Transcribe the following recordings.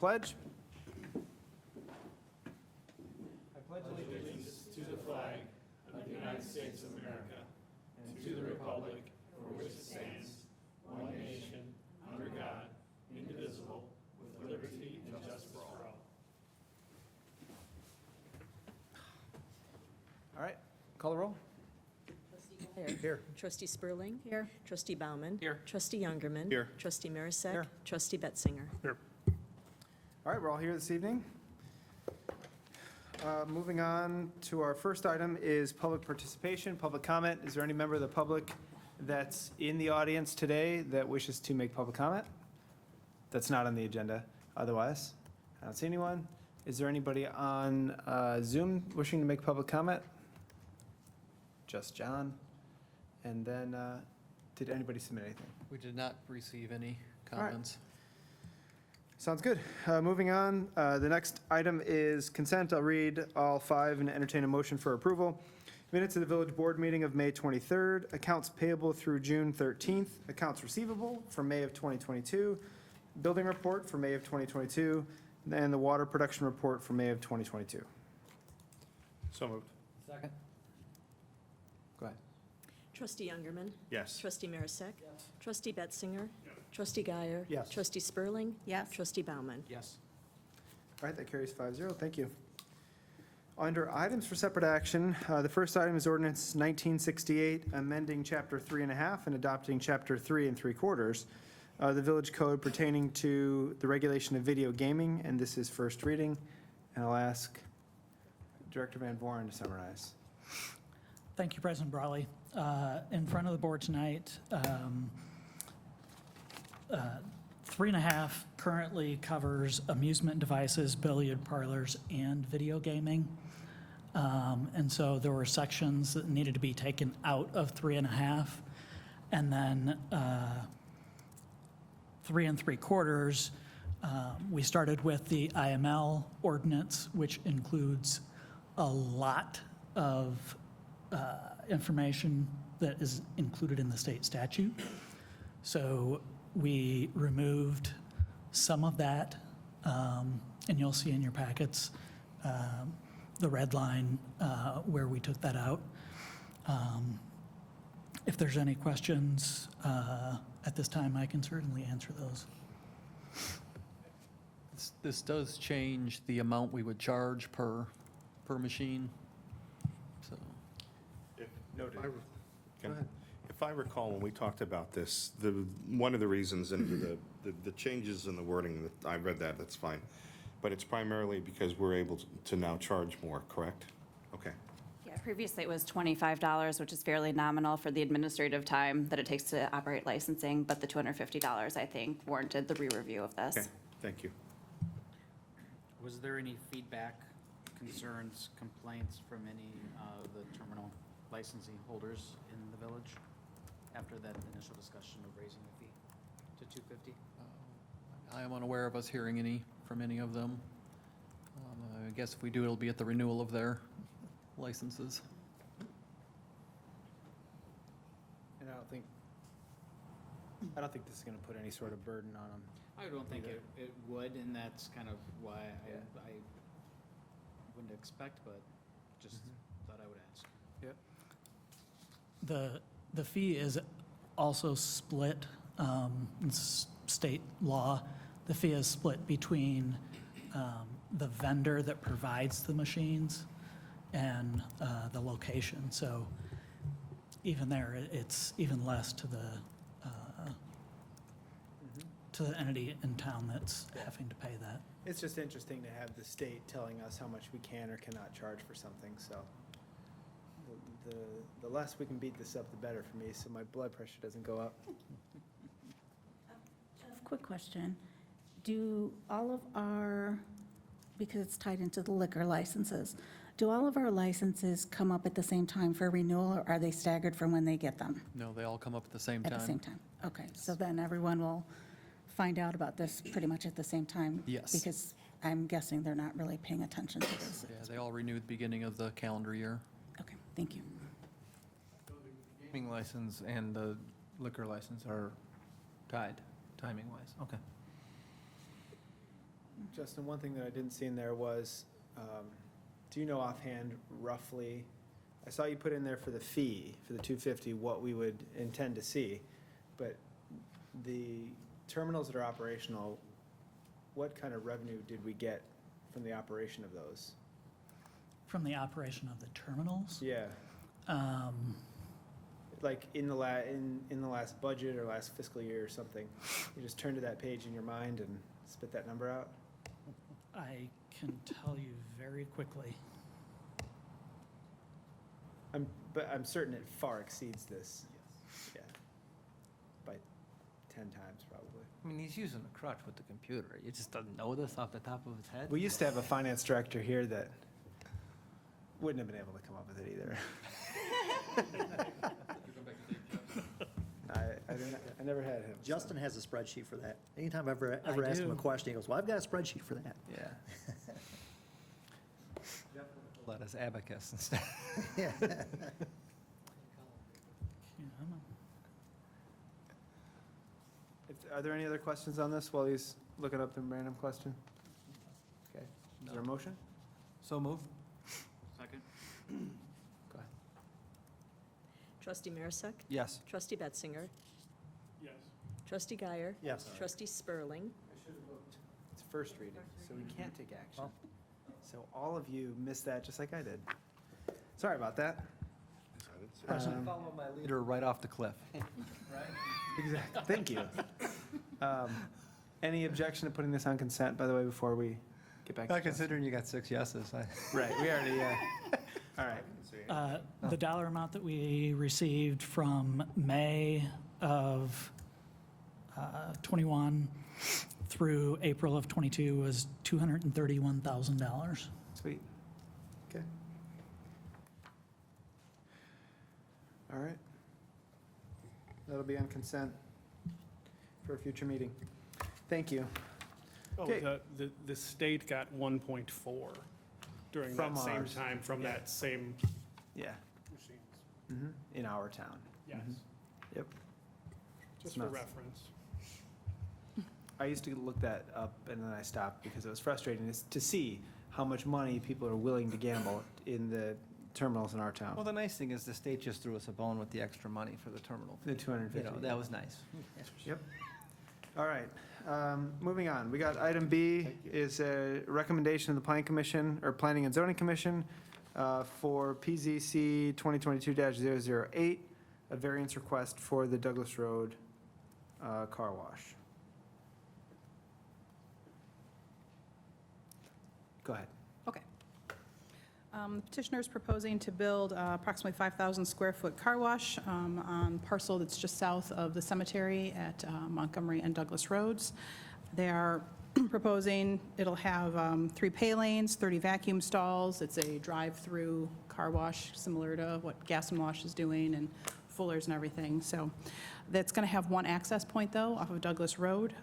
Pledge. All right, call the roll. Here. Trustee Spurling. Here. Trustee Bauman. Here. Trustee Youngerman. Here. Trustee Marisak. Here. Trustee Betzinger. All right, we're all here this evening. Moving on to our first item is public participation, public comment. Is there any member of the public that's in the audience today that wishes to make public comment? That's not on the agenda otherwise. I don't see anyone. Is there anybody on Zoom wishing to make public comment? Just John. And then, did anybody submit anything? We did not receive any right. comments. Sounds good. Moving on, the next item is consent. I'll read all five and entertain a motion for approval. Minutes of the village board meeting of May 23rd, accounts payable through June 13th, accounts receivable for May of 2022, building report for May of 2022, and the water production report for May of 2022. So moved. Second. Go ahead. Trustee Youngerman. Yes. Trustee Marisak. Trustee Betzinger. Trustee Guyer. Yes. Trustee Spurling. Yes. Trustee Bauman. Yes. All right, that carries 5-0. Thank you. Under items for separate action, the first item is ordinance 1968, amending Chapter 3.5 and adopting Chapter 3 3/4, the village code pertaining to the regulation of video gaming, and this is first reading. And I'll ask Director Van Voren to summarize. Thank you, President Brawley. In front of the board tonight, 3.5 currently covers amusement devices, billiard parlors, and video gaming. And so there were sections that needed to be taken out of 3.5. And then 3 3/4, we started with the IML ordinance, which includes a lot of information that is included in the state statute. So we removed some of that, and you'll see in your packets the red line where we took that out. If there's any questions at this time, I can certainly answer those. This does change the amount we would charge per machine. So, Noted. Go ahead. If I recall, when we talked about this, one of the reasons and the changes in the wording, I read that, that's fine. But it's primarily because we're able to now charge more, correct? Okay. Yeah, previously it was $25, which is fairly nominal for the administrative time that it takes to operate licensing, but the $250, I think, warranted the re-review of this. Okay, thank you. Was there any feedback, concerns, complaints from any of the terminal licensing holders in the village after that initial discussion of raising the fee to $250? I am unaware of us hearing any from any of them. I guess if we do, it'll be at the renewal of their licenses. And I don't think this is going to put any sort of burden on them. I don't think Either. it would, and that's kind of why Yeah. I wouldn't expect, but just thought I would ask. The fee is also split, in state law. The fee is split between the vendor that provides the machines and the location. So even there, it's even less to the entity in town that's having to pay that. It's just interesting to have the state telling us how much we can or cannot charge for something, so the less we can beat this up, the better for me, so my blood pressure doesn't go up. Quick question. Do all of our, because it's tied into the liquor licenses, do all of our licenses come up at the same time for renewal, or are they staggered from when they get them? No, they all come up at the same At time. the same time? Okay, so then everyone will find out about this pretty much at the same time? Yes. Because I'm guessing they're not really paying attention to this. Yeah, they all renew at the beginning of the calendar year. Okay, thank you. Gaming license and the liquor license are tied, timing-wise. Okay. Justin, one thing that I didn't see in there was, do you know offhand roughly, I saw you put in there for the fee, for the 250, what we would intend to see, but the terminals that are operational, what kind of revenue did we get from the operation of those? From the operation of the terminals, Yeah, like in the last budget or last fiscal year or something, you just turn to that page in your mind and spit that number out? I can tell you very quickly. But I'm certain it far exceeds this. Yeah. By 10 times, probably. I mean, he's using a crutch with the computer. He just doesn't know this off the top of his head. We used to have a finance director here that wouldn't have been able to come up with it either. I never had him. so- Justin has a spreadsheet for that. Anytime I've ever I asked him a do. question, he goes, well, I've got a spreadsheet for that. Yeah. Let us abacus instead. Yeah, I'm Are there any other questions on this while he's looking up the random question? Okay. Is there a motion? So moved. Second? Go ahead. Trustee Marisak. Yes. Trustee Betzinger. Yes. Trustee Guyer. Yes. Trustee Spurling. It's first reading, so we can't take action. So all of you missed that just like I did. Sorry about that. Follow my leader right off the cliff. Exactly. Thank you. Any objection to putting this on consent, by the way, before we get back to Not Justin? considering you got 6 yeses. Right, we already, all right. The dollar amount that we received from May of 21 through April of 22 was $231,000. Sweet. Okay. All right. That'll be on consent for a future meeting. Thank you. Oh, Okay. the state got 1.4 during From that same ours. time, from that same Yeah, machines. in our town. Yes, Yep. just for nuts. reference. I used to look that up and then I stopped because it was frustrating to see how much money people are willing to gamble in the terminals in our Well, town. the nice thing is the state just threw us a bone with the extra money for the terminal. The fee. 250. You know, that was nice. Yep. All right, moving on. We got item B is a recommendation of the Planning Commission, or Planning and Zoning Commission, for PZC 2022-008, a variance request for the Douglas Road car wash. Go ahead. Okay. The petitioner is proposing to build approximately 5,000 square foot car wash on parcel that's just south of the cemetery at Montgomery and Douglas Roads. They are proposing, it'll have 3 pay lanes, 30 vacuum stalls. It's a drive-through car wash, similar to what Gas and Wash is doing, and Fuller's and everything. So that's going to have 1 access point, though, off of Douglas Road.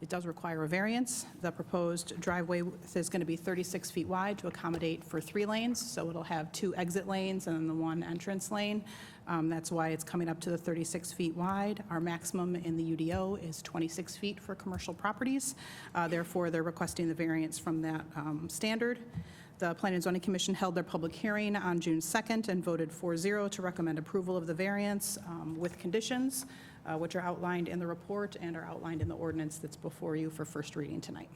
It does require a variance. The proposed driveway is going to be 36 feet wide to accommodate for 3 lanes, so it'll have 2 exit lanes and then the 1 entrance lane. That's why it's coming up to the 36 feet wide. Our maximum in the UDO is 26 feet for commercial properties. Therefore, they're requesting the variance from that standard. The Planning and Zoning Commission held their public hearing on June 2nd and voted 4-0 to recommend approval of the variance with conditions, which are outlined in the report and are outlined in the ordinance that's before you for first reading tonight.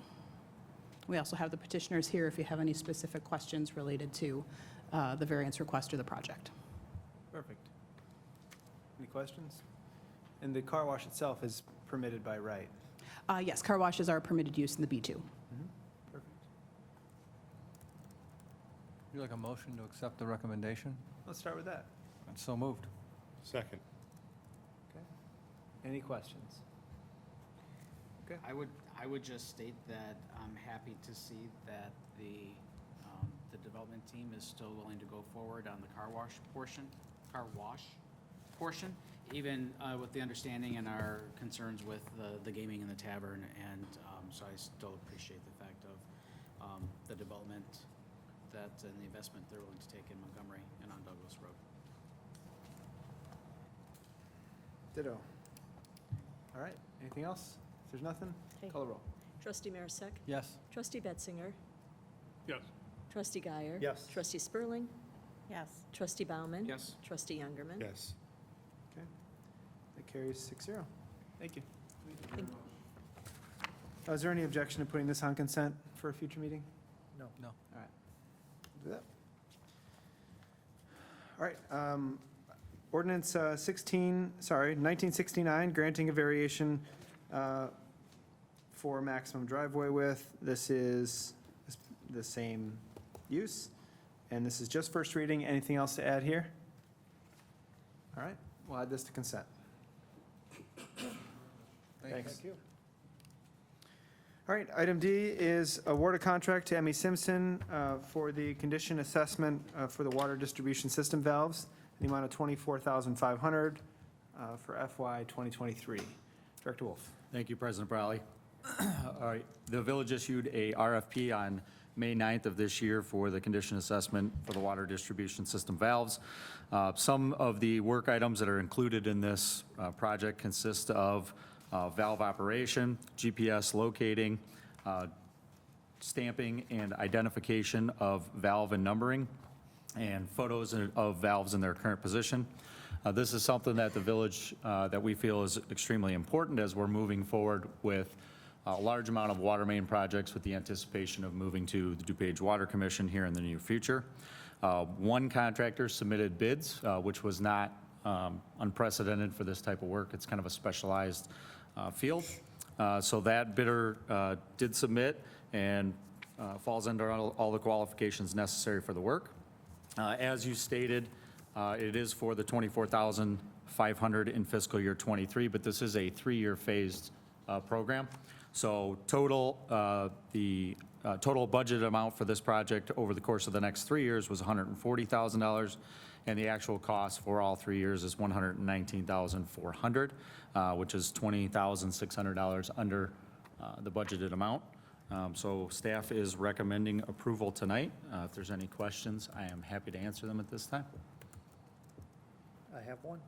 We also have the petitioners here if you have any specific questions related to the variance request or the project. Perfect. Any questions? And the car wash itself is permitted by right? Yes, car washes are a permitted use in the B2. Perfect. Would you like a motion to accept the recommendation? Let's start with that. And so moved. Second. Any questions? I would just state that I'm happy to see that the development team is still willing to go forward on the car wash portion, even with the understanding and our concerns with the gaming in the tavern, and so I still appreciate the fact of the development and the investment they're willing to take in Montgomery and on Douglas Road. Ditto. All right, anything else? If there's nothing, Okay. call the roll. Trustee Marisak. Yes. Trustee Betzinger. Yes. Trustee Guyer. Yes. Trustee Spurling. Yes. Trustee Bauman. Yes. Trustee Youngerman. Yes. Okay. That carries 6-0. Thank you. Thank- Is there any objection to putting this on consent for a future meeting? No. No. All right. Do that. All right. Ordinance 1969, granting a variation for maximum driveway width. This is the same use, and this is just first reading. Anything else to add here? All right, we'll add this to consent. Thanks. Thank you. All right, item D is award a contract to Emmy Simpson for the condition assessment for the water distribution system valves, in the amount of $24,500 for FY 2023. Director Wolf. Thank you, President Browley. All right, the village issued a RFP on May 9th of this year for the condition assessment for the water distribution system valves. Some of the work items that are included in this project consist of valve operation, GPS locating, stamping and identification of valve and numbering, and photos of valves in their current position. This is something that the village, that we feel is extremely important as we're moving forward with a large amount of water main projects with the anticipation of moving to the DuPage Water Commission here in the near future. One contractor submitted bids, which was not unprecedented for this type of work. It's kind of a specialized field. So that bidder did submit and falls under all the qualifications necessary for the work. As you stated, it is for the $24,500 in fiscal year '23, but this is a 3-year phased program. So total, the total budget amount for this project over the course of the next 3 years was $140,000, and the actual cost for all 3 years is $119,400, which is $20,600 under the budgeted amount. So staff is recommending approval tonight. If there's any questions, I am happy to answer them at this time. I have one.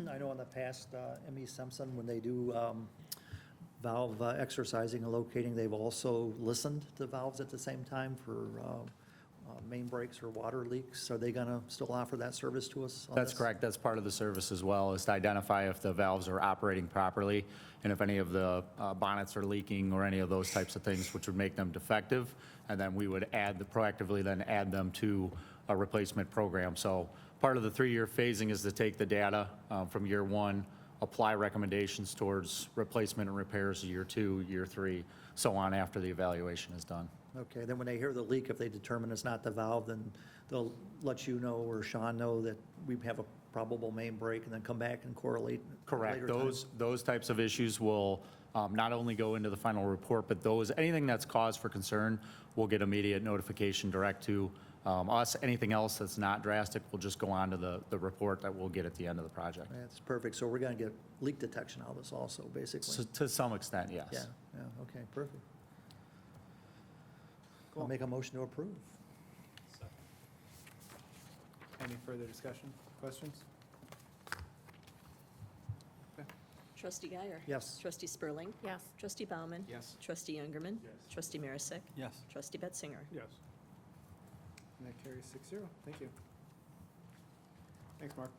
I know in the past, Emmy Simpson, when they do valve exercising and locating, they've also listened to valves at the same time for main breaks or water leaks. Are they going to still offer that service to us on That's this? correct. That's part of the service as well, is to identify if the valves are operating properly and if any of the bonnets are leaking or any of those types of things, which would make them defective. And then we would proactively then add them to a replacement program. So part of the 3-year phasing is to take the data from year 1, apply recommendations towards replacement and repairs year 2, year 3, so on after the evaluation is done. Okay, then when they hear the leak, if they determine it's not the valve, then they'll let you know or Sean know that we have a probable main break and then come back and correlate. at a Correct. later time. Those types of issues will not only go into the final report, but anything that's cause for concern will get immediate notification direct to us. Anything else that's not drastic will just go on to the report that we'll get at the end of the project. That's perfect. So we're going to get leak detection out of this also, basically. So to some extent, yes. Yeah, okay, perfect. Cool. I'll make a motion to approve. Any further discussion, questions? Trustee Guyer. Yes. Trustee Spurling. Yes. Trustee Bauman. Yes. Trustee Youngerman. Trustee Marisak. Yes. Trustee Betzinger. Yes. And that carries 6-0. Thank you. Thanks, Mark.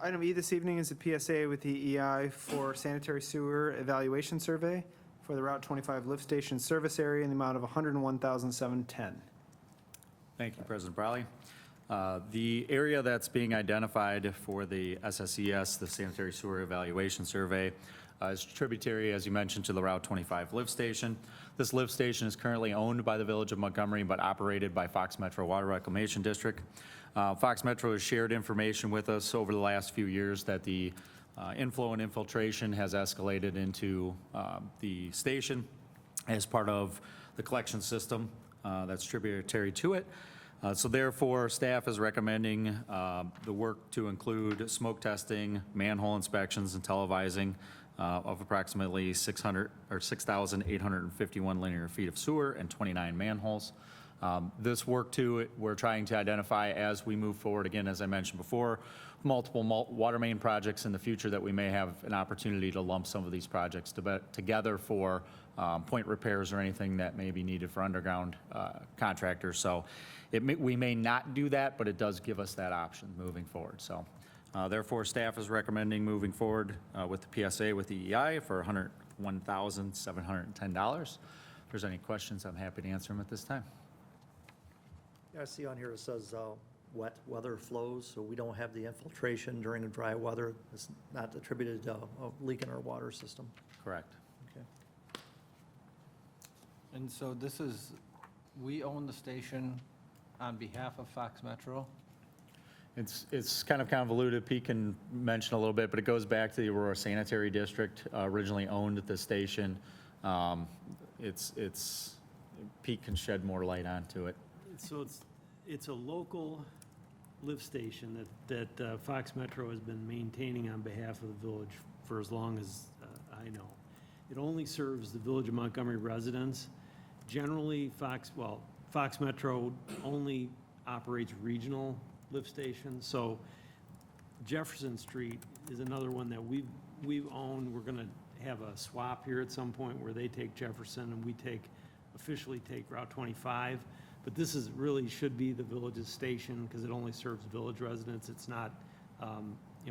Item E this evening is a PSA with the EI for sanitary sewer evaluation survey for the Route 25 lift station service area in the amount of $101,710. Thank you, President Browley. The area that's being identified for the SSES, the Sanitary Sewer Evaluation Survey, is tributary, as you mentioned, to the Route 25 lift station. This lift station is currently owned by the Village of Montgomery, but operated by Fox Metro Water Reclamation District. Fox Metro has shared information with us over the last few years that the inflow and infiltration has escalated into the station as part of the collection system that's tributary to it. So therefore, staff is recommending the work to include smoke testing, manhole inspections, and televising of approximately 6,851 linear feet of sewer and 29 manholes. This work too, we're trying to identify as we move forward, again, as I mentioned before, multiple water main projects in the future that we may have an opportunity to lump some of these projects together for point repairs or anything that may be needed for underground contractors. So we may not do that, but it does give us that option moving forward. So therefore, staff is recommending moving forward with the PSA with EEI for $101,710. If there's any questions, I'm happy to answer them at this time. Yeah, I see on here it says wet weather flows, so we don't have the infiltration during the dry weather. It's not attributed to a leak in our water system. Correct. Okay. And so this is, we own the station on behalf of Fox Metro? It's kind of convoluted. Pete can mention a little bit, but it goes back to the Aurora Sanitary District, originally owned the station. Pete can shed more light onto it. So it's a local lift station that Fox Metro has been maintaining on behalf of the village for as long as I know. It only serves the Village of Montgomery residents. Generally, Fox Metro only operates regional lift stations. So Jefferson Street is another one that we own. We're going to have a swap here at some point where they take Jefferson and we officially take Route 25. But this should be the village's station because it only serves village residents. It's not, a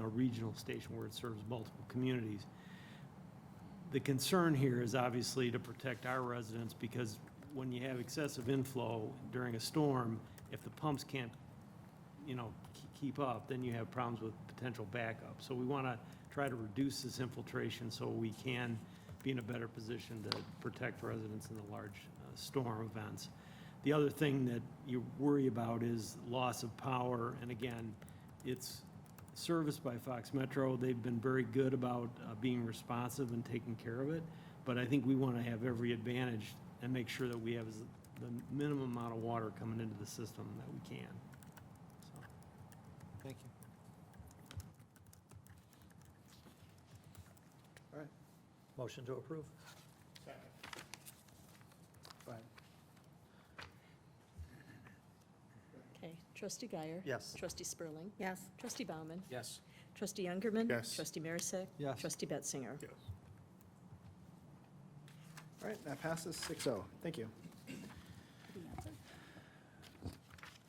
regional station where it serves multiple communities. The concern here is obviously to protect our residents because when you have excessive inflow during a storm, if the pumps can't, keep up, then you have problems with potential backup. So we want to try to reduce this infiltration so we can be in a better position to protect residents in the large storm events. The other thing that you worry about is loss of power, and again, it's serviced by Fox Metro. They've been very good about being responsive and taking care of it, but I think we want to have every advantage and make sure that we have the minimum amount of water coming into the system that we can. So. Thank you. All right. Motion to approve? Go ahead. Okay, trustee Guyer. Yes. Trustee Spurling. Yes. Trustee Bauman. Yes. Trustee Youngerman. Yes. Trustee Marisak. Yes. Trustee Betzinger. Yes. All right, that passes 6-0. Thank you.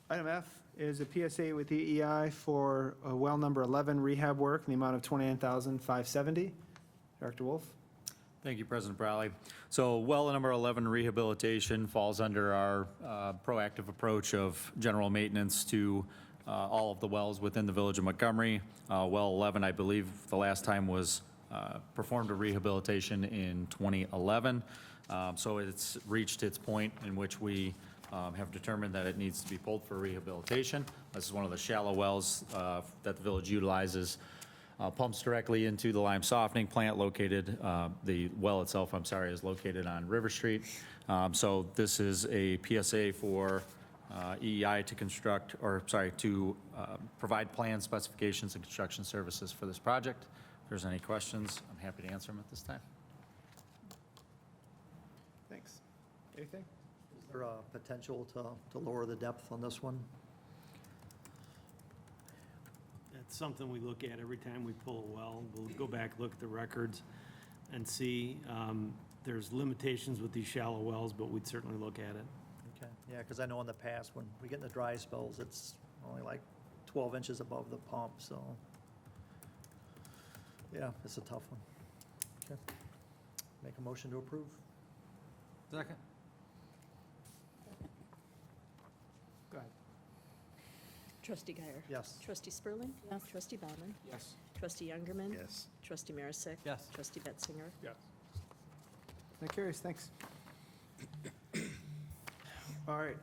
Item F is a PSA with EEI for well number 11 rehab work in the amount of $29,570. Director Wolf? Thank you, President Browley. So well number 11 rehabilitation falls under our proactive approach of general maintenance to all of the wells within the Village of Montgomery. Well 11, I believe the last time was performed a rehabilitation in 2011. So it's reached its point in which we have determined that it needs to be pulled for rehabilitation. This is one of the shallow wells that the village utilizes. Pumps directly into the lime softening plant located, the well itself, I'm sorry, is located on River Street. So this is a PSA for EEI to provide plan specifications and construction services for this project. If there's any questions, I'm happy to answer them at this time. Thanks. Anything? Is there a potential to lower the depth on this one? It's something we look at every time we pull a well. We'll go back, look at the records and see. There's limitations with these shallow wells, but we'd certainly look at it. Okay, yeah, because I know in the past, when we get in the dry spells, it's only like 12 inches above the pump, so. Yeah, it's a tough one. Okay. Make a motion to approve? Second? Go ahead. Trustee Guyer. Yes. Trustee Spurling. Yes. Trustee Bauman. Yes. Trustee Youngerman. Yes. Trustee Marisak. Yes. Trustee Betzinger. Yes. That carries, thanks. All right,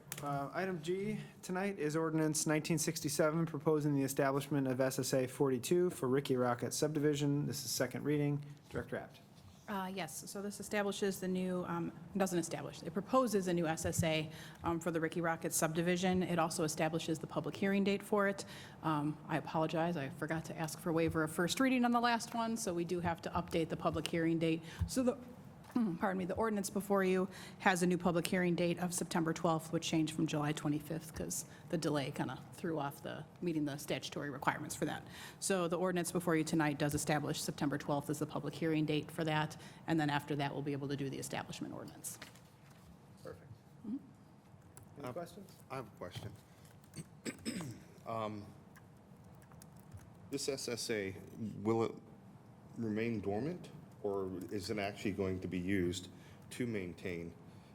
item G tonight is ordinance 1967, proposing the establishment of SSA 42 for Ricky Rocket subdivision. This is second reading. Director Apt. Yes, so this establishes the new, doesn't establish, it proposes a new SSA for the Ricky Rocket subdivision. It also establishes the public hearing date for it. I apologize, I forgot to ask for waiver of first reading on the last one, so we do have to update the public hearing date. So pardon me, the ordinance before you has a new public hearing date of September 12th, which changed from July 25th because the delay kind of threw off meeting the statutory requirements for that. So the ordinance before you tonight does establish September 12th as the public hearing date for that, and then after that, we'll be able to do the establishment ordinance. Perfect. Any questions? I have a question. This SSA, will it remain dormant, or is it actually going to be used to maintain?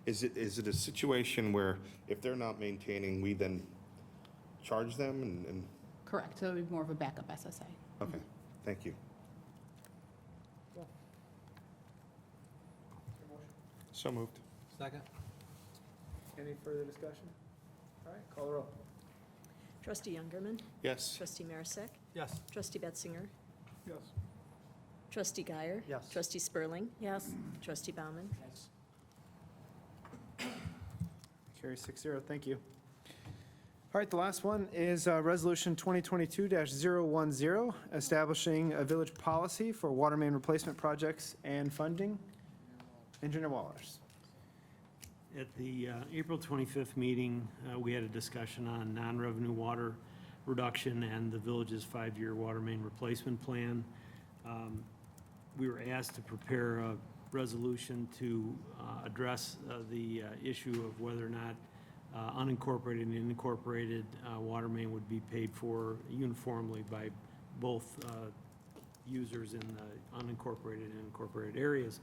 Is it a situation where if they're not maintaining, we then charge them and, Correct, so it would be more of a backup SSA. okay, thank you. So moved. Second? Any further discussion? All right, call the roll. Trustee Youngerman. Yes. Trustee Marisak. Yes. Trustee Betzinger. Yes. Trustee Guyer. Yes. Trustee Spurling. Yes. Trustee Bauman. Carries 6-0, thank you. All right, the last one is Resolution 2022-010, establishing a village policy for water main replacement projects and funding. Engineer Wallers. At the April 25th meeting, we had a discussion on non-revenue water reduction and the village's 5-year water main replacement plan. We were asked to prepare a resolution to address the issue of whether or not unincorporated and incorporated water main would be paid for uniformly by both users in the unincorporated and incorporated areas.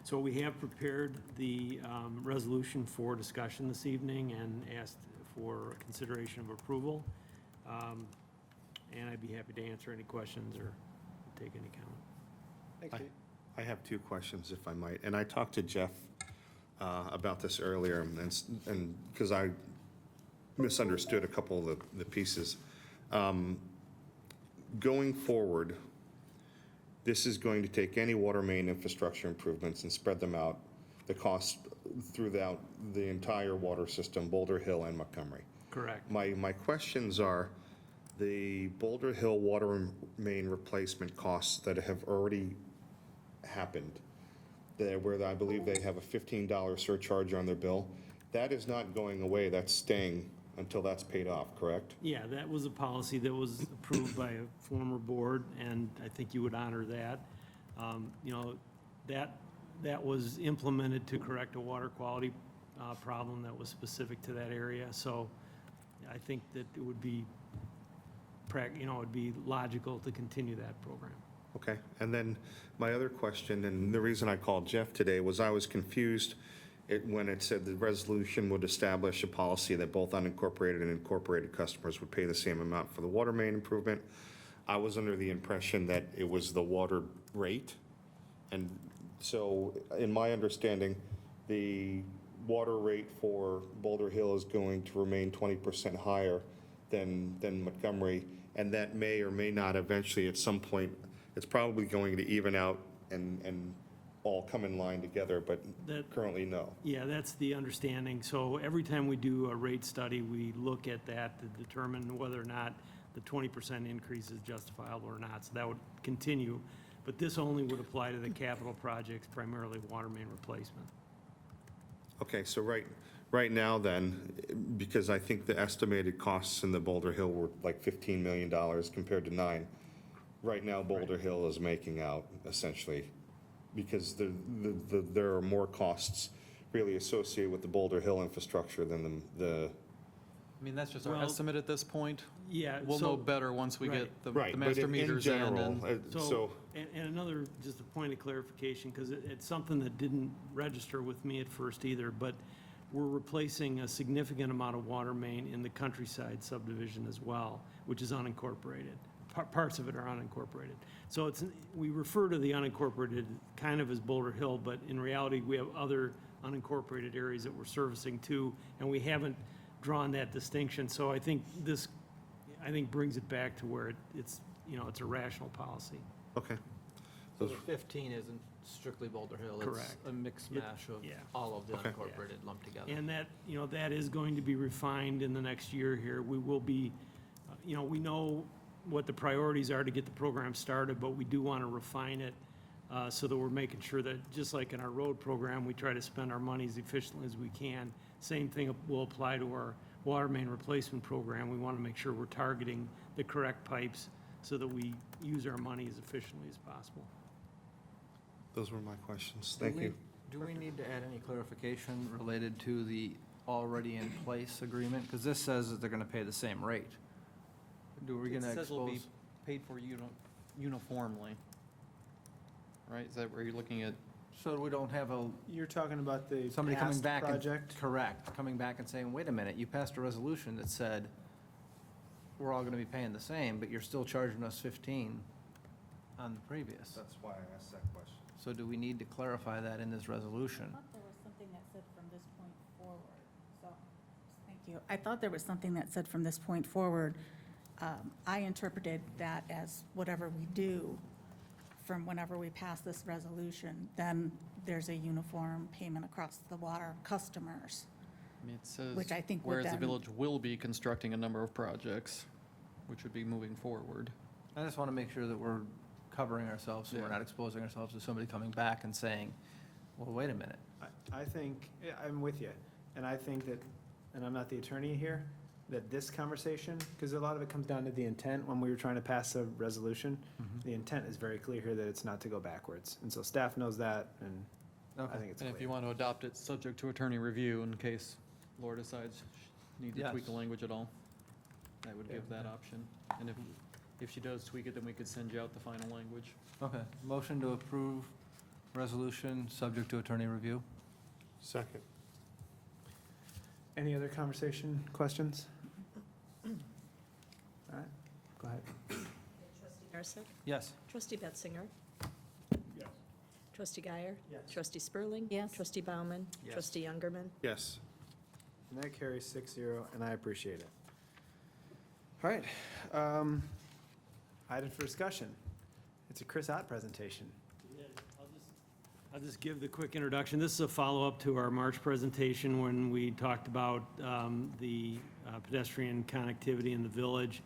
So we have prepared the resolution for discussion this evening and asked for consideration of approval. And I'd be happy to answer any questions or take any comment. Thanks, Pete. I have two questions, if I might. And I talked to Jeff about this earlier, and because I misunderstood a couple of the pieces. Going forward, this is going to take any water main infrastructure improvements and spread them out, the costs throughout the entire water system, Boulder Hill and Montgomery. Correct. My questions are, the Boulder Hill water main replacement costs that have already happened, where I believe they have a $15 surcharge on their bill, that is not going away, that's staying until that's paid off, correct? Yeah, that was a policy that was approved by a former board, and I think you would honor that. You know, that was implemented to correct a water quality problem that was specific to that area. So I think that it would be, it'd be logical to continue that program. Okay, and then my other question, and the reason I called Jeff today, was I was confused when it said the resolution would establish a policy that both unincorporated and incorporated customers would pay the same amount for the water main improvement. I was under the impression that it was the water rate. And so, in my understanding, the water rate for Boulder Hill is going to remain 20% higher than Montgomery, and that may or may not eventually, at some point, it's probably going to even out and all come in line together, but currently, no. Yeah, that's the understanding. So every time we do a rate study, we look at that to determine whether or not the 20% increase is justifiable or not. So that would continue, but this only would apply to the capital projects, primarily water main replacement. Okay, so right now then, because I think the estimated costs in the Boulder Hill were like $15 million compared to $9 million. Right now, Boulder Hill is making out essentially, because there are more costs really associated with the Boulder Hill infrastructure than the. I mean, that's just our Well, estimate at this point. Yeah. We'll so- know better once we right. get the Right, but master in meters in. general, and- So, and another, just a point of clarification, because it's something that didn't register with me at first either, but we're replacing a significant amount of water main in the countryside subdivision as well, which is unincorporated. Parts of it are unincorporated. So we refer to the unincorporated kind of as Boulder Hill, but in reality, we have other unincorporated areas that we're servicing too, and we haven't drawn that distinction. So I think this, brings it back to where it's a rational policy. Okay. So the 15 isn't strictly Boulder Hill? Correct. It's a mix mash of yeah. all of the Okay. unincorporated lumped together? And that, that is going to be refined in the next year here. We will be, we know what the priorities are to get the program started, but we do want to refine it so that we're making sure that, just like in our road program, we try to spend our money as efficiently as we can. Same thing will apply to our water main replacement program. We want to make sure we're targeting the correct pipes so that we use our money as efficiently as possible. Those were my questions. Thank you. Do we need to add any clarification related to the already in place agreement? Because this says that they're going to pay the same rate. Do we It going to says will be expose? paid for uniformly. Right, is that where you're looking at? So we don't have You're talking about the somebody coming past back and. project? Correct, coming back and saying, wait a minute, you passed a resolution that said we're all going to be paying the same, but you're still charging us 15 on the previous. That's why I asked that question. So do we need to clarify that in this resolution? I thought there was something that said from this point forward, so, thank you. I thought there was something that said from this point forward. I interpreted that as whatever we do from whenever we pass this resolution, then there's a uniform payment across the water customers. I mean, it says. Which I think would Whereas the then- village will be constructing a number of projects, which would be moving forward. I just want to make sure that we're covering ourselves, so we're Yeah. not exposing ourselves to somebody coming back and saying, well, wait a minute. I think, I'm with you, and I think that, and I'm not the attorney here, that this conversation, because a lot of it comes down to the intent when we were trying to pass a resolution. The intent is very clear here that it's not to go backwards, and so staff knows that, and I think it's And if you clear. want to adopt it, subject to attorney review in case Laura decides she needs to tweak the Yes. language at all. I would give that option. And if she does tweak it, then we could send you out the final language. Okay, motion to approve resolution, subject to attorney review? Second. Any other conversation, questions? All right, go ahead. Trustee Narcisse? Yes. Trustee Betzinger? Yes. Trustee Guyer? Yes. Trustee Spurling? Yes. Trustee Bauman? Yes. Trustee Youngerman? Yes. And that carries 6-0, and I appreciate it. All right, item for discussion. It's a Chris Ott presentation. I'll just give the quick introduction. This is a follow-up to our March presentation when we talked about the pedestrian connectivity in the village.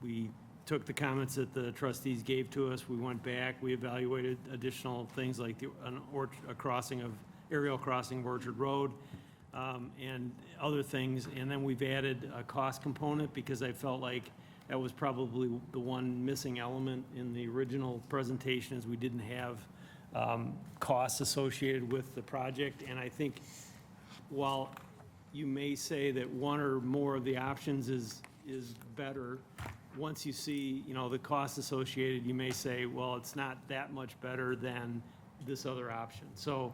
We took the comments that the trustees gave to us, we went back, we evaluated additional things like a crossing of, aerial crossing of Orchard Road, and other things, and then we've added a cost component because I felt like that was probably the one missing element in the original presentation, is we didn't have costs associated with the project. And I think while you may say that one or more of the options is better, once you see, you know, the costs associated, you may say, well, it's not that much better than this other option. So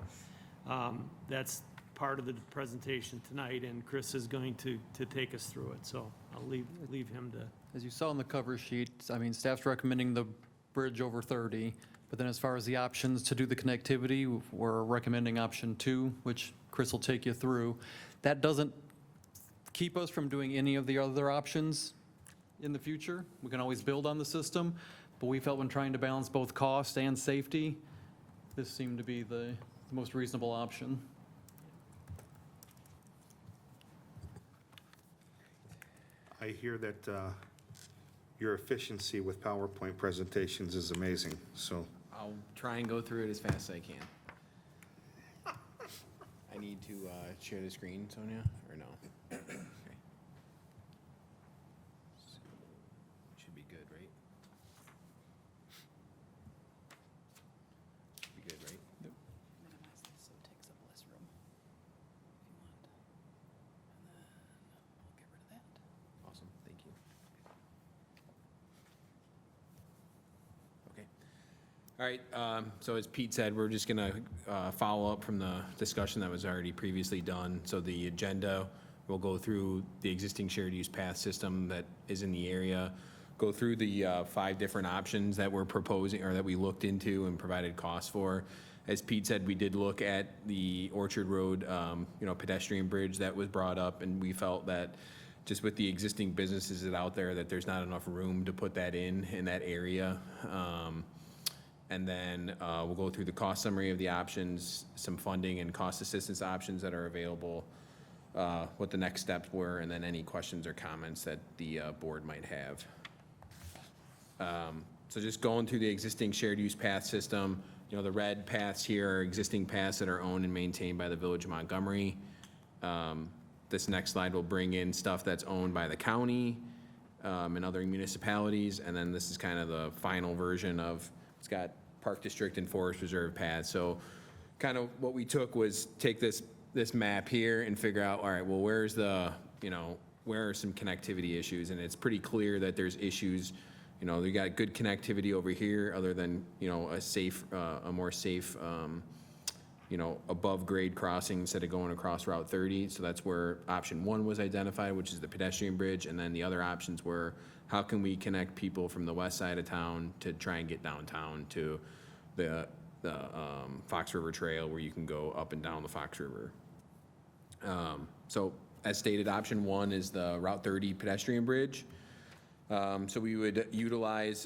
that's part of the presentation tonight, and Chris is going to take us through it. So I'll leave him to. As you saw on the cover sheet, I mean, staff's recommending the bridge over 30, but then as far as the options to do the connectivity, we're recommending option 2, which Chris will take you through. That doesn't keep us from doing any of the other options in the future. We can always build on the system, but we felt when trying to balance both cost and safety, this seemed to be the most reasonable option. I hear that your efficiency with PowerPoint presentations is amazing, so I'll try and go through it as fast as I can. I need to share the screen, Sonia, or no? Okay. So, should be good, right? Should be good, right? Minimize this so it takes up less room if you want. And then we'll get rid of that. Awesome, thank you. Okay. All right, so as Pete said, we're just going to follow up from the discussion that was already previously done. So the agenda, we'll go through the existing shared use path system that is in the area, go through the 5 different options that we're proposing or that we looked into and provided costs for. As Pete said, we did look at the Orchard Road, pedestrian bridge that was brought up, and we felt that just with the existing businesses that out there, that there's not enough room to put that in that area. And then we'll go through the cost summary of the options, some funding and cost assistance options that are available, what the next steps were, and then any questions or comments that the board might have. So just going through the existing shared use path system, the red paths here are existing paths that are owned and maintained by the Village of Montgomery. This next slide will bring in stuff that's owned by the county and other municipalities. And then this is kind of the final version of, it's got Park District and Forest Reserve paths. So kind of what we took was take this map here and figure out, all right, well, where are some connectivity issues? And it's pretty clear that there's issues. We got good connectivity over here other than, a more safe, above grade crossing instead of going across Route 30. So that's where option 1 was identified, which is the pedestrian bridge. And then the other options were, how can we connect people from the west side of town to try and get downtown to the Fox River Trail, where you can go up and down the Fox River. So as stated, option 1 is the Route 30 pedestrian bridge. So we would utilize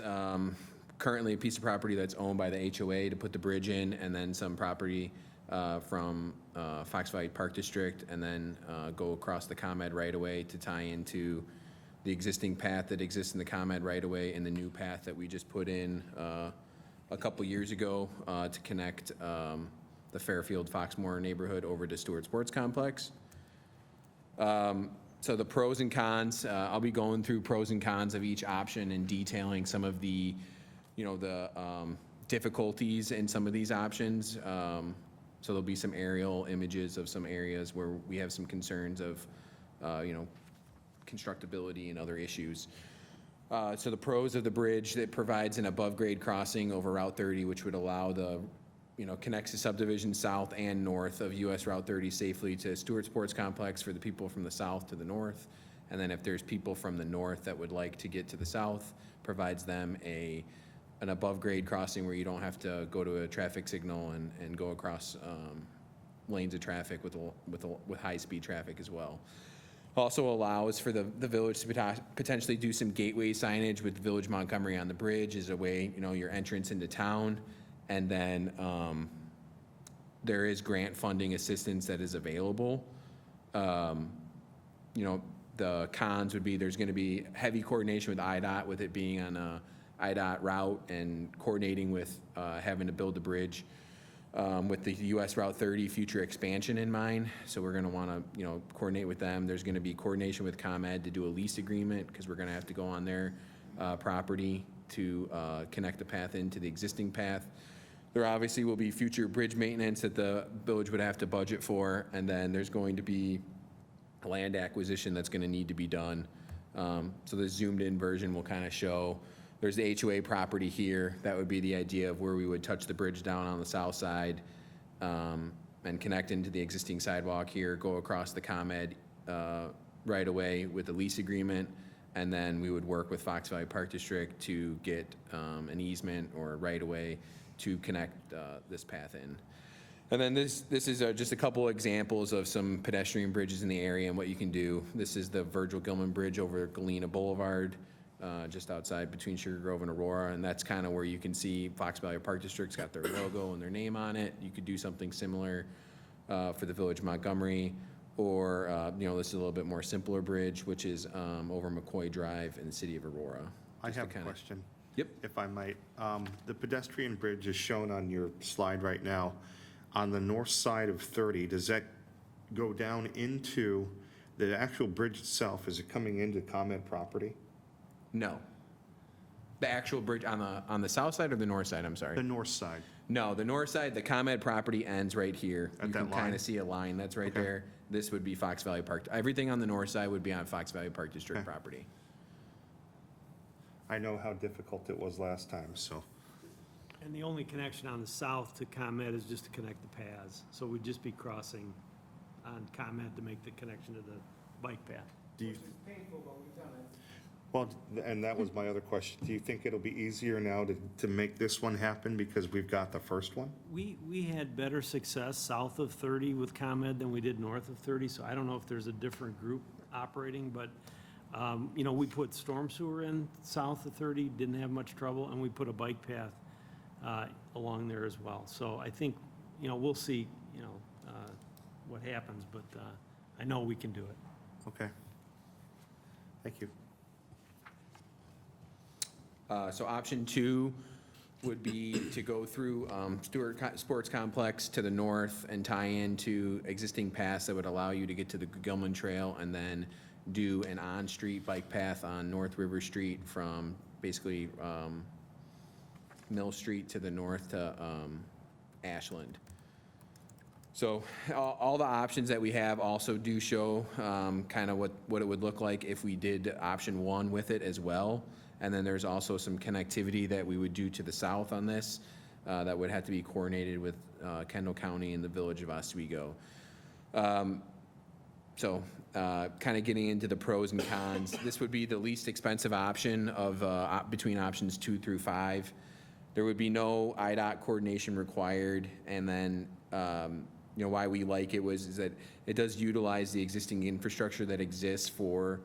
currently a piece of property that's owned by the HOA to put the bridge in, and then some property from Fox Valley Park District, and then go across the ComEd right-of-way to tie into the existing path that exists in the ComEd right-of-way and the new path that we just put in a couple years ago to connect the Fairfield-Foxmore neighborhood over to Stewart Sports Complex. So the pros and cons, I'll be going through pros and cons of each option and detailing some of the, difficulties in some of these options. So there'll be some aerial images of some areas where we have some concerns of, constructability and other issues. So the pros of the bridge, that provides an above-grade crossing over Route 30, which would allow connects the subdivision south and north of US Route 30 safely to Stewart Sports Complex for the people from the south to the north. And then if there's people from the north that would like to get to the south, provides them an above-grade crossing where you don't have to go to a traffic signal and go across lanes of traffic with high-speed traffic as well. Also allows for the village to potentially do some gateway signage with Village Montgomery on the bridge as a way, your entrance into town. And then there is grant funding assistance that is available. The cons would be there's going to be heavy coordination with IDOT, with it being on a IDOT route, and coordinating with having to build the bridge with the US Route 30 future expansion in mind. So we're going to want to, coordinate with them. There's going to be coordination with ComEd to do a lease agreement, because we're going to have to go on their property to connect the path into the existing path. There obviously will be future bridge maintenance that the village would have to budget for, and then there's going to be land acquisition that's going to need to be done. So the zoomed-in version will kind of show, there's the HOA property here. That would be the idea of where we would touch the bridge down on the south side and connect into the existing sidewalk here, go across the ComEd right away with a lease agreement, and then we would work with Fox Valley Park District to get an easement or right away to connect this path in. And then this is just a couple examples of some pedestrian bridges in the area and what you can do. This is the Virgil Gilman Bridge over Galena Boulevard, just outside between Sugar Grove and Aurora, and that's kind of where you can see Fox Valley Park District's got their logo and their name on it. You could do something similar for the Village of Montgomery, or this is a little bit more simpler bridge, which is over McCoy Drive in the city of Aurora. I have a question. Yep. If I might. The pedestrian bridge is shown on your slide right now. On the north side of 30, does that go down into the actual bridge itself? Is it coming into ComEd property? No. The actual bridge on the south side or the north side, I'm sorry? The north side. No, the north side, the ComEd property ends right here. At You that can kind line? of see a line that's right Okay. there. This would be Fox Valley Park. Everything on the north side would be on Fox Valley Park District Okay. property. I know how difficult it was last time, so. And the only connection on the south to ComEd is just to connect the paths. So we'd just be crossing on ComEd to make the connection to the bike path. Do you? Well, and that was my other question. Do you think it'll be easier now to make this one happen because we've got the first one? We had better success south of 30 with ComEd than we did north of 30, so I don't know if there's a different group operating, but, we put storm sewer in south of 30, didn't have much trouble, and we put a bike path along there as well. So I think, we'll see, what happens, but I know we can do it. Okay. Thank you. So option 2 would be to go through Stewart Sports Complex to the north and tie into existing paths that would allow you to get to the Gilman Trail, and then do an on-street bike path on North River Street from basically Mill Street to the north to Ashland. So all the options that we have also do show kind of what it would look like if we did option 1 with it as well. And then there's also some connectivity that we would do to the south on this that would have to be coordinated with Kendall County and the village of Oswego. So kind of getting into the pros and cons, this would be the least expensive option of between options 2 through 5. There would be no IDOT coordination required, and then you know, why we like it is that it does utilize the existing infrastructure that exists for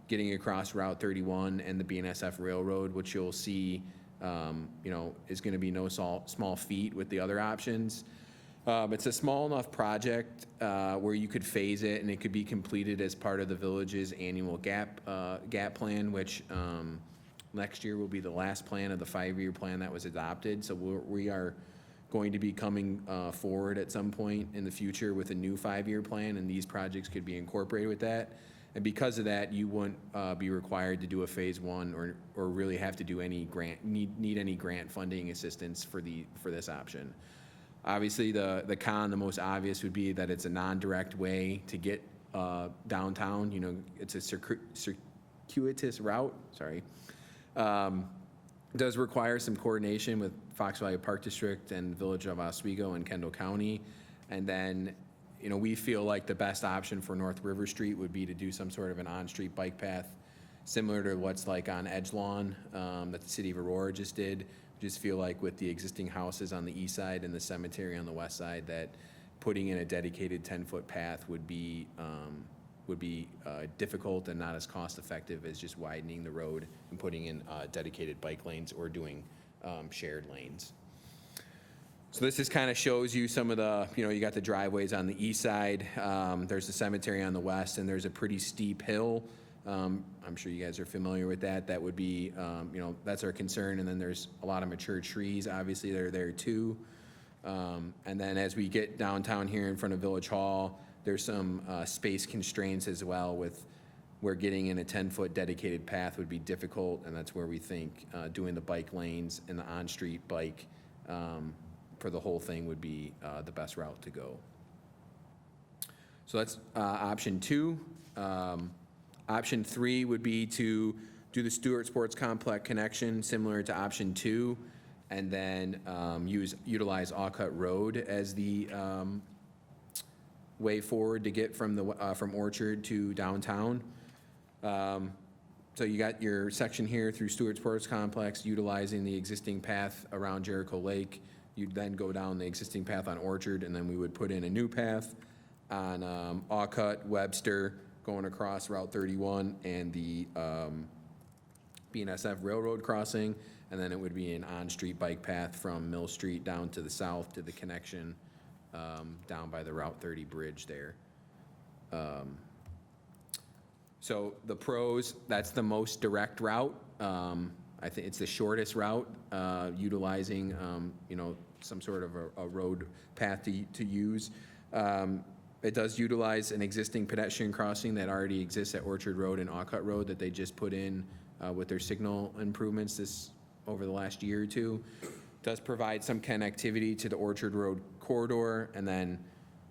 getting across Route 31 and the BNSF Railroad, which you'll see, you know, is going to be no small feat with the other options. It's a small enough project where you could phase it, and it could be completed as part of the village's annual GAP plan, which next year will be the last plan of the 5-year plan that was adopted. So we are going to be coming forward at some point in the future with a new 5-year plan, and these projects could be incorporated with that. And because of that, you wouldn't be required to do a phase 1 or really have to do any need any grant funding assistance for this option. Obviously, the most obvious would be that it's a non-direct way to get downtown. You know, it's a circuitous route. Sorry. It does require some coordination with Fox Valley Park District and Village of Oswego and Kendall County. And then, you know, we feel like the best option for North River Street would be to do some sort of an on-street bike path, similar to what's like on Edgelawn that the city of Aurora just did. Just feel like with the existing houses on the east side and the cemetery on the west side, that putting in a dedicated 10-foot path would be difficult and not as cost-effective as just widening the road and putting in dedicated bike lanes or doing shared lanes. So this just kind of shows you some of the, you know, you got the driveways on the east side, there's the cemetery on the west, and there's a pretty steep hill. I'm sure you guys are familiar with that. That would be, you know, that's our concern. And then there's a lot of mature trees, obviously, that are there too. And then as we get downtown here in front of Village Hall, there's some space constraints as well, with where getting in a 10-foot dedicated path would be difficult, and that's where we think doing the bike lanes and the on-street bike for the whole thing would be the best route to go. So that's option 2. Option 3 would be to do the Stewart Sports Complex connection, similar to option 2, and then utilize Alcott Road as the way forward to get from Orchard to downtown. So you got your section here through Stewart Sports Complex, utilizing the existing path around Jericho Lake. You'd then go down the existing path on Orchard, and then we would put in a new path on Alcott, Webster, going across Route 31 and the BNSF Railroad crossing, and then it would be an on-street bike path from Mill Street down to the south to the connection down by the Route 30 bridge there. So the pros, that's the most direct route. I think it's the shortest route, utilizing you know, some sort of a road path to use. It does utilize an existing pedestrian crossing that already exists at Orchard Road and Alcott Road that they just put in with their signal improvements over the last year or two. Does provide some connectivity to the Orchard Road corridor, and then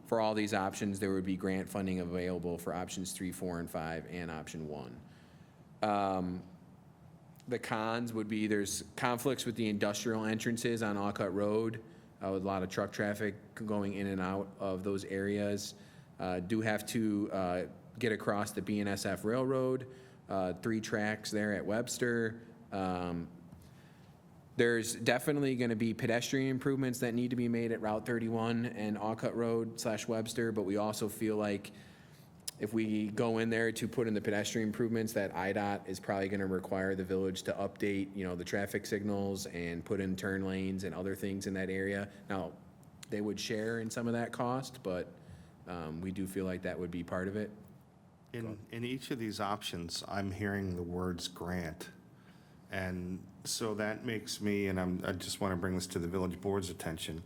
for all these options, there would be grant funding available for options 3, 4, and 5, and option 1. The cons would be there's conflicts with the industrial entrances on Alcott Road, with a lot of truck traffic going in and out of those areas. Do have to get across the BNSF Railroad, 3 tracks there at Webster. There's definitely going to be pedestrian improvements that need to be made at Route 31 and Alcott Road / Webster, but we also feel like if we go in there to put in the pedestrian improvements, that IDOT is probably going to require the village to update, you know, the traffic signals and put in turn lanes and other things in that area. Now, they would share in some of that cost, but we do feel like that would be part of it. In each of these options, I'm hearing the words grant. And So that makes me, and I just want to bring this to the village board's attention,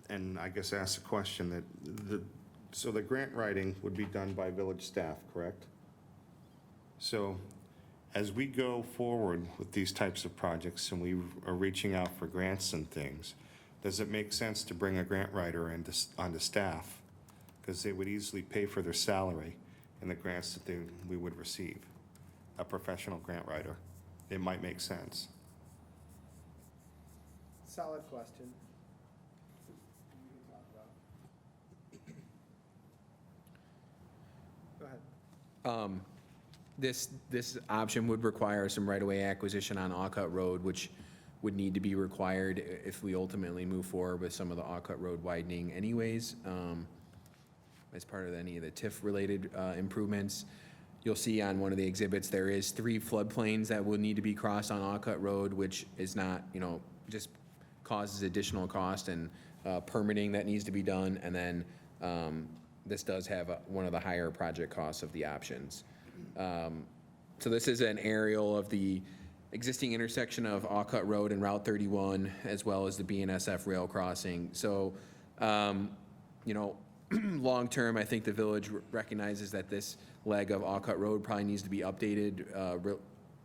and I guess ask the question that, so the grant writing would be done by village staff, correct? So as we go forward with these types of projects and we are reaching out for grants and things, does it make sense to bring a grant writer onto staff? Because they would easily pay for their salary in the grants that we would receive, a professional grant writer. It might make sense. Solid question. Go ahead. This option would require some right-of-way acquisition on Alcott Road, which would need to be required if we ultimately move forward with some of the Alcott Road widening anyways, as part of any of the TIF-related improvements. You'll see on one of the exhibits, there is 3 floodplains that will need to be crossed on Alcott Road, which is not, just causes additional cost and permitting that needs to be done. And then this does have one of the higher project costs of the options. So this is an aerial of the existing intersection of Alcott Road and Route 31, as well as the BNSF rail crossing. So, long-term, I think the village recognizes that this leg of Alcott Road probably needs to be updated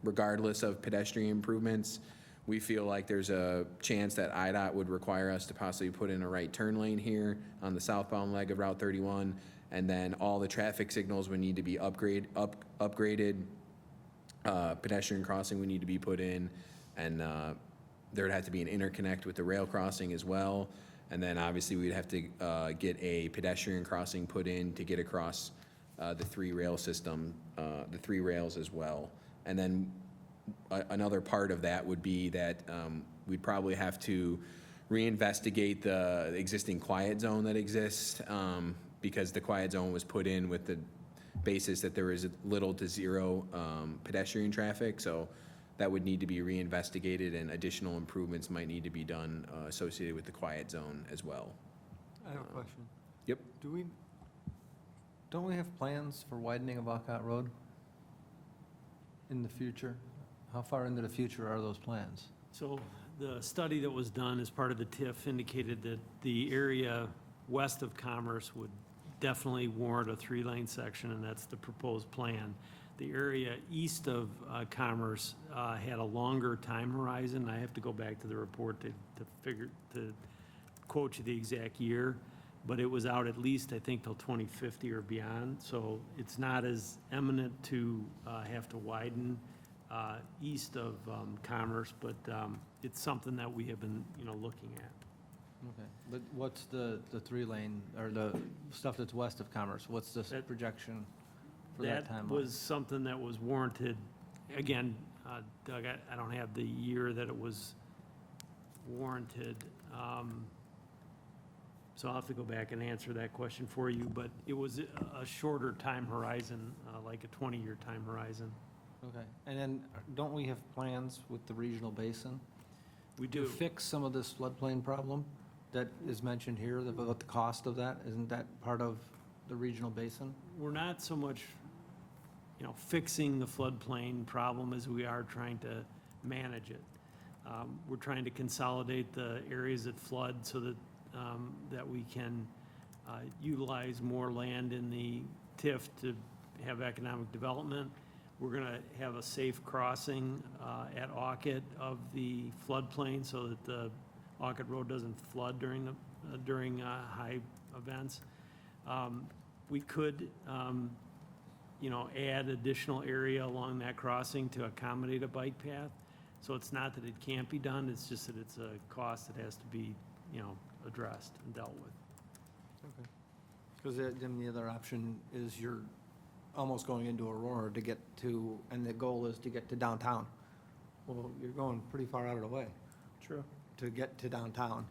regardless of pedestrian improvements. We feel like there's a chance that IDOT would require us to possibly put in a right turn lane here on the southbound leg of Route 31, and then all the traffic signals would need to be upgraded. Pedestrian crossing would need to be put in, and there would have to be an interconnect with the rail crossing as well. And then obviously we'd have to get a pedestrian crossing put in to get across the 3 rail system, the 3 rails as well. And then another part of that would be that we'd probably have to reinvestigate the existing quiet zone that exists, because the quiet zone was put in with the basis that there is little to zero pedestrian traffic. So that would need to be reinvestigated, and additional improvements might need to be done associated with the quiet zone as well. I have a question. Yep. Don't we have plans for widening of Alcott Road in the future? How far into the future are those plans? So the study that was done as part of the TIF indicated that the area west of Commerce would definitely warrant a 3-lane section, and that's the proposed plan. The area east of Commerce had a longer time horizon. I have to go back to the report to quote you the exact year, but it was out at least, I think, till 2050 or beyond. So it's not as eminent to have to widen east of Commerce, but it's something that we have been, looking at. Okay, but what's the 3-lane, or the stuff that's west of Commerce? What's the projection for that timeline? That was something that was warranted. Again, Doug, I don't have the year that it was warranted. So I'll have to go back and answer that question for you, but it was a shorter time horizon, like a 20-year time horizon. Okay, and then don't we have plans with the regional basin? We do. To fix some of this floodplain problem that is mentioned here, about the cost of that? Isn't that part of the regional basin? We're not so much, fixing the floodplain problem as we are trying to manage it. We're trying to consolidate the areas that flood so that that we can utilize more land in the TIF to have economic development. We're going to have a safe crossing at Alcott of the floodplain so that the Alcott Road doesn't flood during high events. We could, add additional area along that crossing to accommodate a bike path. So it's not that it can't be done, it's just that it's a cost that has to be, addressed and dealt with. Okay. Because then the other option is you're almost going into Aurora to get to, and the goal is to get to downtown. Well, you're going pretty far out of the way. True. To get to downtown.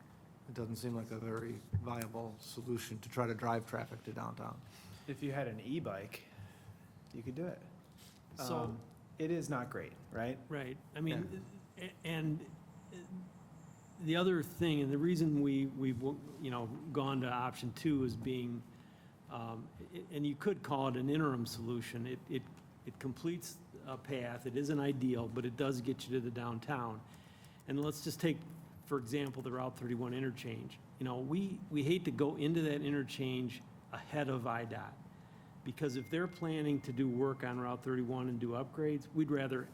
It doesn't seem like a very viable solution to try to drive traffic to downtown. If you had an e-bike, you could do it. So it is not great, right? Right. I mean, and the other thing, and the reason we've gone to option 2 is being, and you could call it an interim solution. It completes path. It isn't ideal, but it does get you to the downtown. And let's just take, for example, the Route 31 interchange. You know, we hate to go into that interchange ahead of IDOT, because if they're planning to do work on Route 31 and do upgrades, we'd rather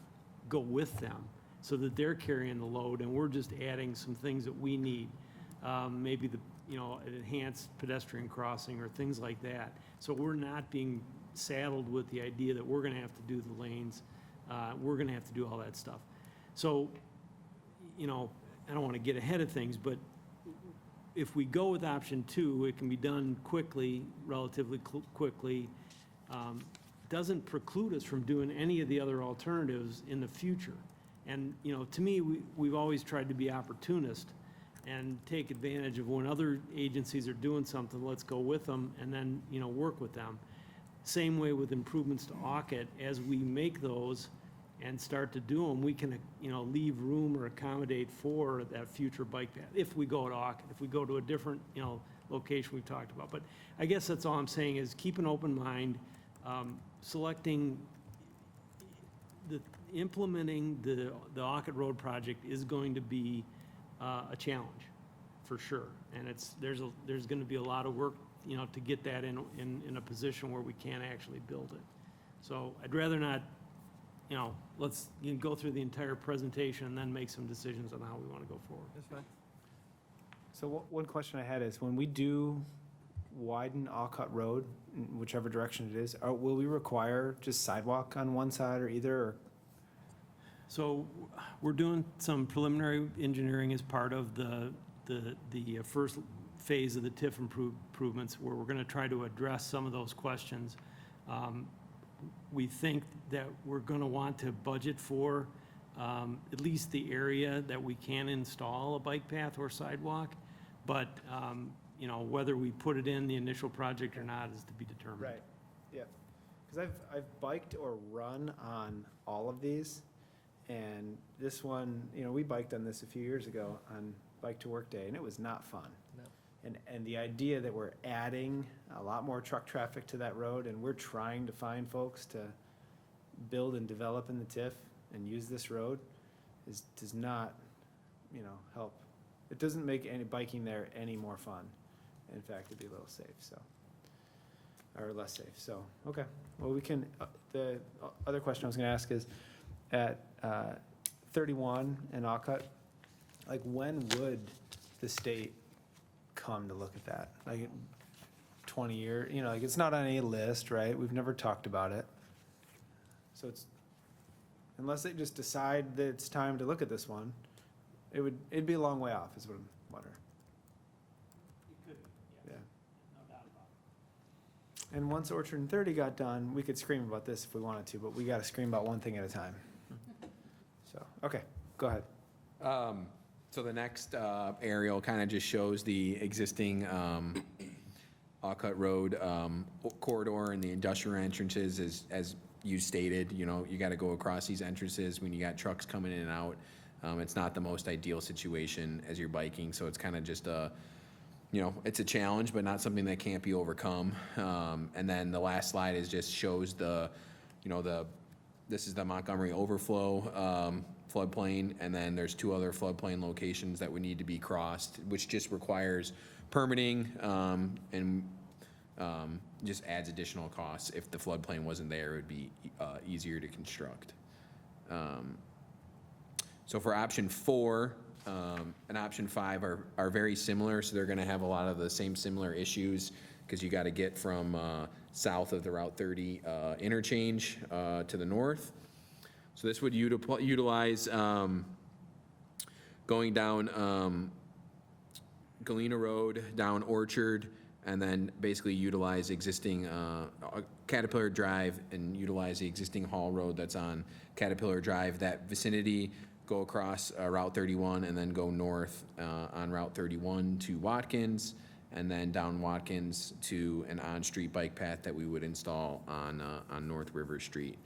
go with them so that they're carrying the load and we're just adding some things that we need. Maybe an enhanced pedestrian crossing or things like that. So we're not being saddled with the idea that we're gonna have to do the lanes, we're gonna have to do all that stuff. So, I don't wanna get ahead of things, but if we go with option 2, it can be done quickly, relatively quickly. Doesn't preclude us from doing any of the other alternatives in the future. And, to me, we've always tried to be opportunist and take advantage of when other agencies are doing something, let's go with them and then, work with them. Same way with improvements to Ockett, as we make those and start to do them, we can, leave room or accommodate for that future bike path. If we go to Ockett, if we go to a different, location we've talked about. But I guess that's all I'm saying is keep an open mind, selecting, implementing the Ockett Road project is going to be a challenge, for sure. And there's going to be a lot of work, to get that in a position where we can actually build it. So I'd rather not, let's go through the entire presentation and then make some decisions on how we want to go forward. That's fine. So one question I had is, when we do widen Alcott Road, in whichever direction it is, will we require just sidewalk on one side or either? Or? So we're doing some preliminary engineering as part of the first phase of the TIF improvements, where we're going to try to address some of those questions. We think that we're going to want to budget for at least the area that we can install a bike path or sidewalk, but whether we put it in the initial project or not is to be determined. Right, yeah. Because I've biked or run on all of these, and this one, we biked on this a few years ago on Bike to Work Day, and it was not fun. No. And the idea that we're adding a lot more truck traffic to that road, and we're trying to find folks to build and develop in the TIF and use this road does not, help. It doesn't make any biking there any more fun. In fact, it'd be a little safe, or less safe. So, okay. Well, we can, the other question I was gonna ask is, at 31 and Alcott, like, when would the state come to look at that? Like, 20 year, it's not on any list, right? We've never talked about it. So it's, unless they just decide that it's time to look at this one, it'd be a long way off, is what I'm wondering. It could, Yeah. no doubt about it. And once Orchard and 30 got done, we could scream about this if we wanted to, but we gotta scream about one thing at a time. So, okay, go ahead. So the next aerial kind of just shows the existing Alcott Road corridor and the industrial entrances, as you stated. You got to go across these entrances when you got trucks coming in and out. It's not the most ideal situation as you're biking, so it's kind of just it's a challenge, but not something that can't be overcome. And then the last slide shows this is the Montgomery overflow floodplain, and then there's 2 other floodplain locations that would need to be crossed, which just requires permitting and just adds additional costs. If the floodplain wasn't there, it would be easier to construct. So for option 4 and option 5 are very similar, so they're going to have a lot of the same similar issues, because you got to get from south of the Route 30 interchange to the north. So this would utilize going down Galena Road, down Orchard, and then basically utilize existing Caterpillar Drive and utilize the existing Hall Road that's on Caterpillar Drive, that vicinity, go across Route 31 and then go north on Route 31 to Watkins, and then down Watkins to an on-street bike path that we would install on North River Street.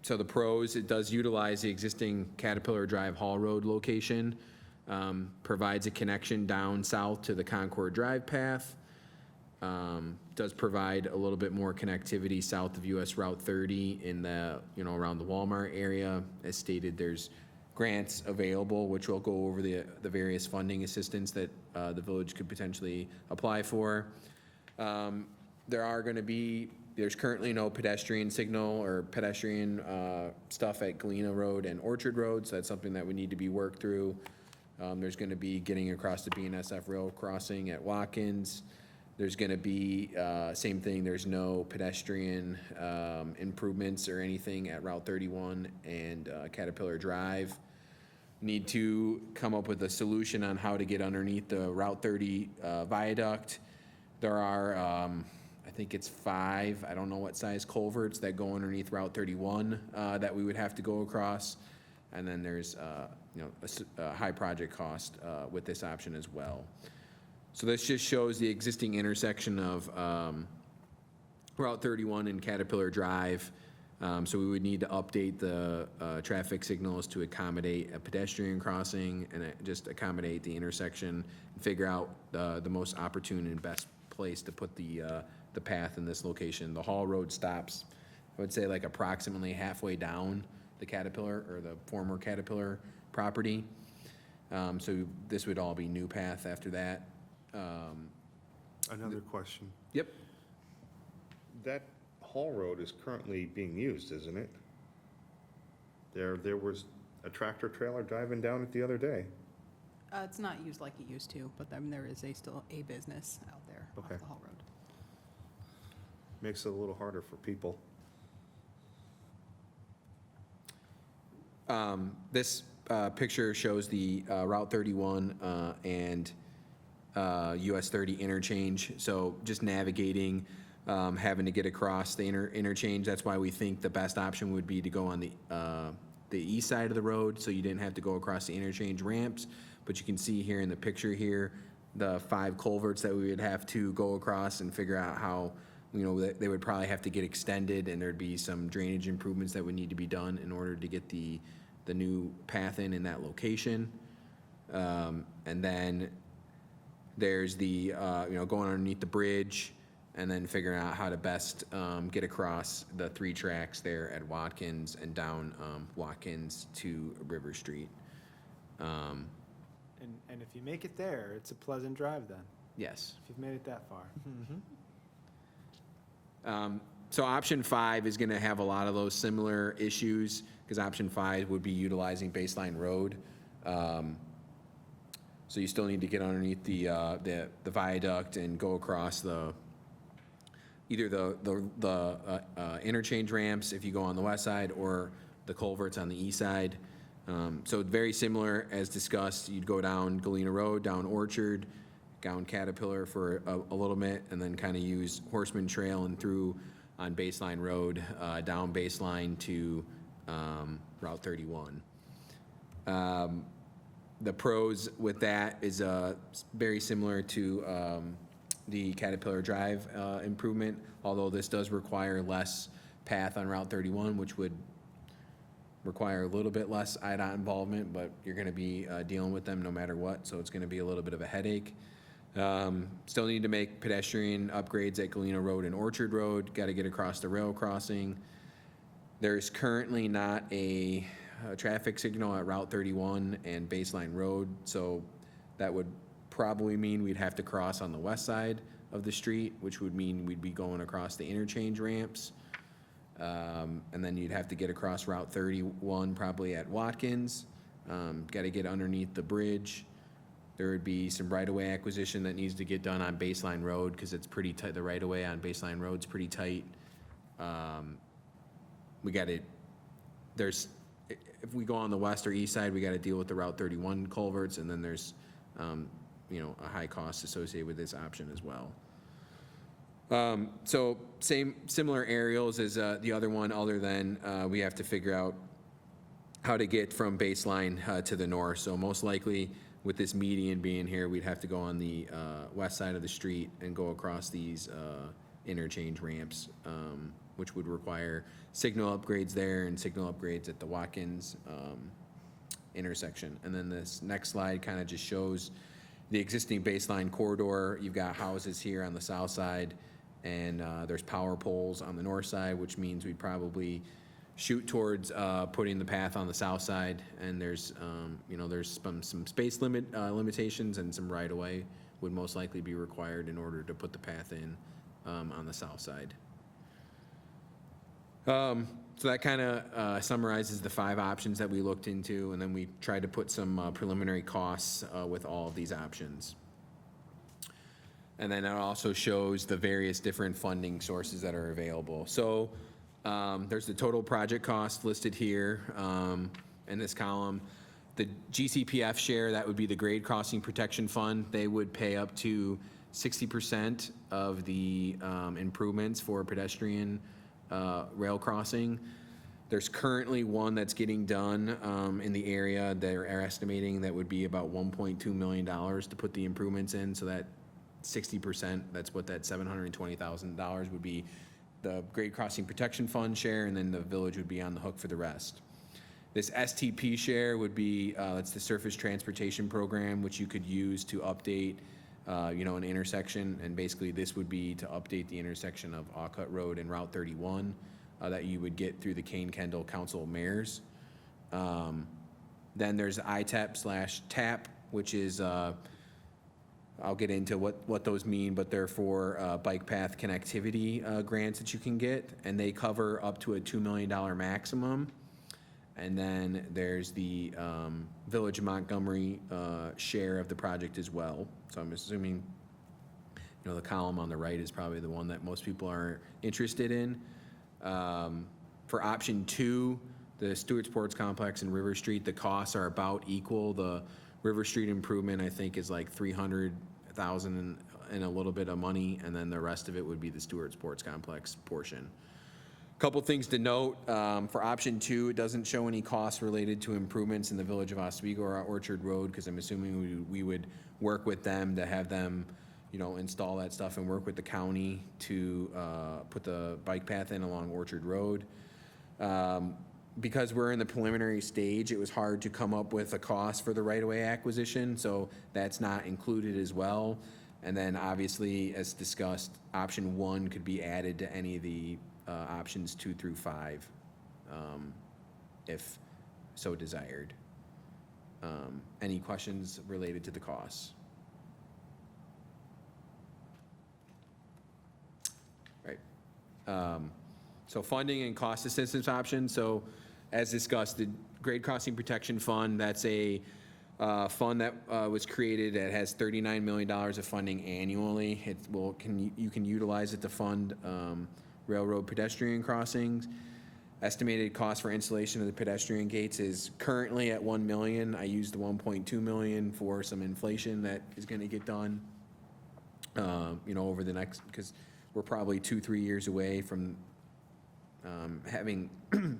So the pros, it does utilize the existing Caterpillar Drive Hall Road location, provides a connection down south to the Concord Drive path, does provide a little bit more connectivity south of US Route 30 in the, around the Walmart area. As stated, there's grants available, which will go over the various funding assistance that the village could potentially apply for. There's currently no pedestrian signal or pedestrian stuff at Galena Road and Orchard Road, so that's something that would need to be worked through. There's gonna be getting across the BNSF rail crossing at Watkins. There's gonna be, same thing, there's no pedestrian improvements or anything at Route 31 and Caterpillar Drive. Need to come up with a solution on how to get underneath the Route 30 viaduct. There are, I think it's 5, I don't know what size culverts that go underneath Route 31 that we would have to go across. And then there's, a high project cost with this option as well. So this just shows the existing intersection of Route 31 and Caterpillar Drive. So we would need to update the traffic signals to accommodate a pedestrian crossing and just accommodate the intersection and figure out the most opportune and best place to put the path in this location. The Hall Road stops, I would say, like approximately halfway down the Caterpillar or the former Caterpillar property. So this would all be new path after that. Another question. Yep. That Hall Road is currently being used, isn't it? There was a tractor trailer driving down it the other day. It's not used like it used to, but there is still a business out there off Okay. the Hall Road. Makes it a little harder for people. This picture shows the Route 31 and US 30 interchange. So just navigating, having to get across the interchange. That's why we think the best option would be to go on the east side of the road, so you didn't have to go across the interchange ramps. But you can see here in the picture here, the 5 culverts that we would have to go across and figure out how, they would probably have to get extended, and there'd be some drainage improvements that would need to be done in order to get the new path in that location. And then there's the, going underneath the bridge and then figuring out how to best get across the 3 tracks there at Watkins and down Watkins to River Street. And if you make it there, it's a pleasant drive then, Yes. if you've made it that far. So option 5 is gonna have a lot of those similar issues, because option 5 would be utilizing Baseline Road. So you still need to get underneath the viaduct and go across either the interchange ramps if you go on the west side, or the culverts on the east side. So very similar as discussed. You'd go down Galena Road, down Orchard, down Caterpillar for a little bit, and then kind of use Horseman Trail and through on Baseline Road, down Baseline to Route 31. The pros with that is very similar to the Caterpillar Drive improvement, although this does require less path on Route 31, which would require a little bit less IDOT involvement, but you're going to be dealing with them no matter what, so it's going to be a little bit of a headache. Still need to make pedestrian upgrades at Galena Road and Orchard Road. Got to get across the rail crossing. There's currently not a traffic signal at Route 31 and Baseline Road, so that would probably mean we'd have to cross on the west side of the street, which would mean we'd be going across the interchange ramps. And then you'd have to get across Route 31 probably at Watkins. Got to get underneath the bridge. There would be some right-of-way acquisition that needs to get done on Baseline Road, because it's pretty tight. The right-of-way on Baseline Road's pretty tight. If we go on the west or east side, we got to deal with the Route 31 culverts, and then there's, a high cost associated with this option as well. So similar aerials as the other one, other than we have to figure out how to get from Baseline to the north. So most likely, with this median being here, we'd have to go on the west side of the street and go across these interchange ramps, which would require signal upgrades there and signal upgrades at the Watkins intersection. And then this next slide kind of just shows the existing baseline corridor. You've got houses here on the south side, and there's power poles on the north side, which means we'd probably shoot towards putting the path on the south side. And there's, there's some space limitations, and some right-of-way would most likely be required in order to put the path in on the south side. So that kind of summarizes the 5 options that we looked into, and then we tried to put some preliminary costs with all of these options. And then it also shows the various different funding sources that are available. So there's the total project cost listed here in this column. The GCPF share, that would be the Grade Crossing Protection Fund. They would pay up to 60% of the improvements for pedestrian rail crossing. There's currently one that's getting done in the area. They're estimating that would be about $1.2 million to put the improvements in. So that 60%, that's what that $720,000 would be the Grade Crossing Protection Fund share, and then the village would be on the hook for the rest. This STP share would be, it's the Surface Transportation Program, which you could use to update an intersection, and basically this would be to update the intersection of Alcott Road and Route 31 that you would get through the Kane-Kendall Council of Mayors. Then there's ITAP/TAP, which is, I'll get into what those mean, but they're for bike path connectivity grants that you can get, and they cover up to a $2 million maximum. And then there's the Village of Montgomery share of the project as well. So I'm assuming, the column on the right is probably the one that most people are interested in. For option 2, the Stewart Sports Complex and River Street, the costs are about equal. The River Street improvement, I think, is like $300,000 and a little bit of money, and then the rest of it would be the Stewart Sports Complex portion. Couple things to note, for option 2, it doesn't show any costs related to improvements in the Village of Oswego or Orchard Road, because I'm assuming we would work with them to have them, install that stuff, and work with the county to put the bike path in along Orchard Road. Because we're in the preliminary stage, it was hard to come up with a cost for the right-of-way acquisition, so that's not included as well. And then obviously, as discussed, option 1 could be added to any of the options 2 through 5, if so desired. Any questions related to the costs? Right. So funding and cost assistance options. So as discussed, the Grade Crossing Protection Fund, that's a fund that was created that has $39 million of funding annually. You can utilize it to fund railroad pedestrian crossings. Estimated cost for installation of the pedestrian gates is currently at $1 million. I used the $1.2 million for some inflation that is going to get done, over the next, because we're probably 2-3 years away from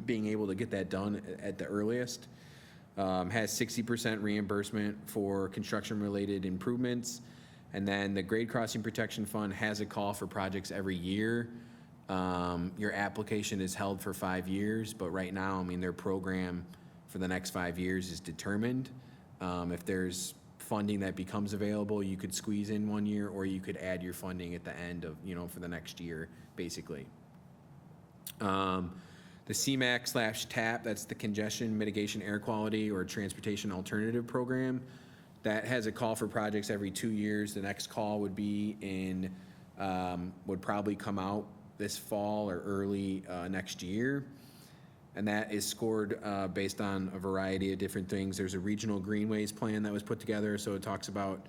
being able to get that done at the earliest. Has 60% reimbursement for construction-related improvements, and then the Grade Crossing Protection Fund has a call for projects every year. Your application is held for 5 years, but right now, their program for the next 5 years is determined. If there's funding that becomes available, you could squeeze in 1 year, or you could add your funding at the end of, for the next year, basically. The CMAQ/TAP, that's the Congestion Mitigation Air Quality or Transportation Alternative Program. That has a call for projects every 2 years. The next call would be would probably come out this fall or early next year. And that is scored based on a variety of different things. There's a regional greenways plan that was put together. So it talks about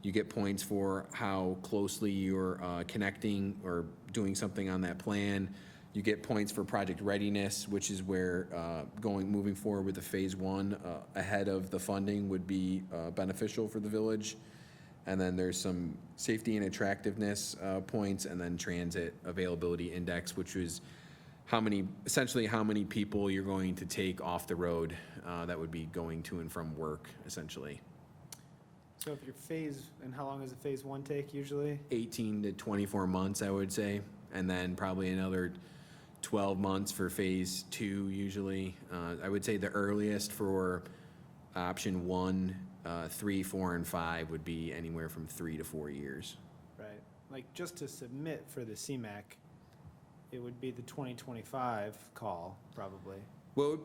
you get points for how closely you're connecting or doing something on that plan. You get points for project readiness, which is where moving forward with the phase 1 ahead of the funding would be beneficial for the village. And then there's some safety and attractiveness points, and then transit availability index, which is essentially how many people you're going to take off the road that would be going to and from work, essentially. So if your and how long does a phase 1 take usually? 18 to 24 months, I would say, and then probably another 12 months for phase 2 usually. I would say the earliest for option 1 3, 4, and 5 would be anywhere from 3 to 4 years. Right, like, just to submit for the CMAC, it would be the 2025 call, probably. Well,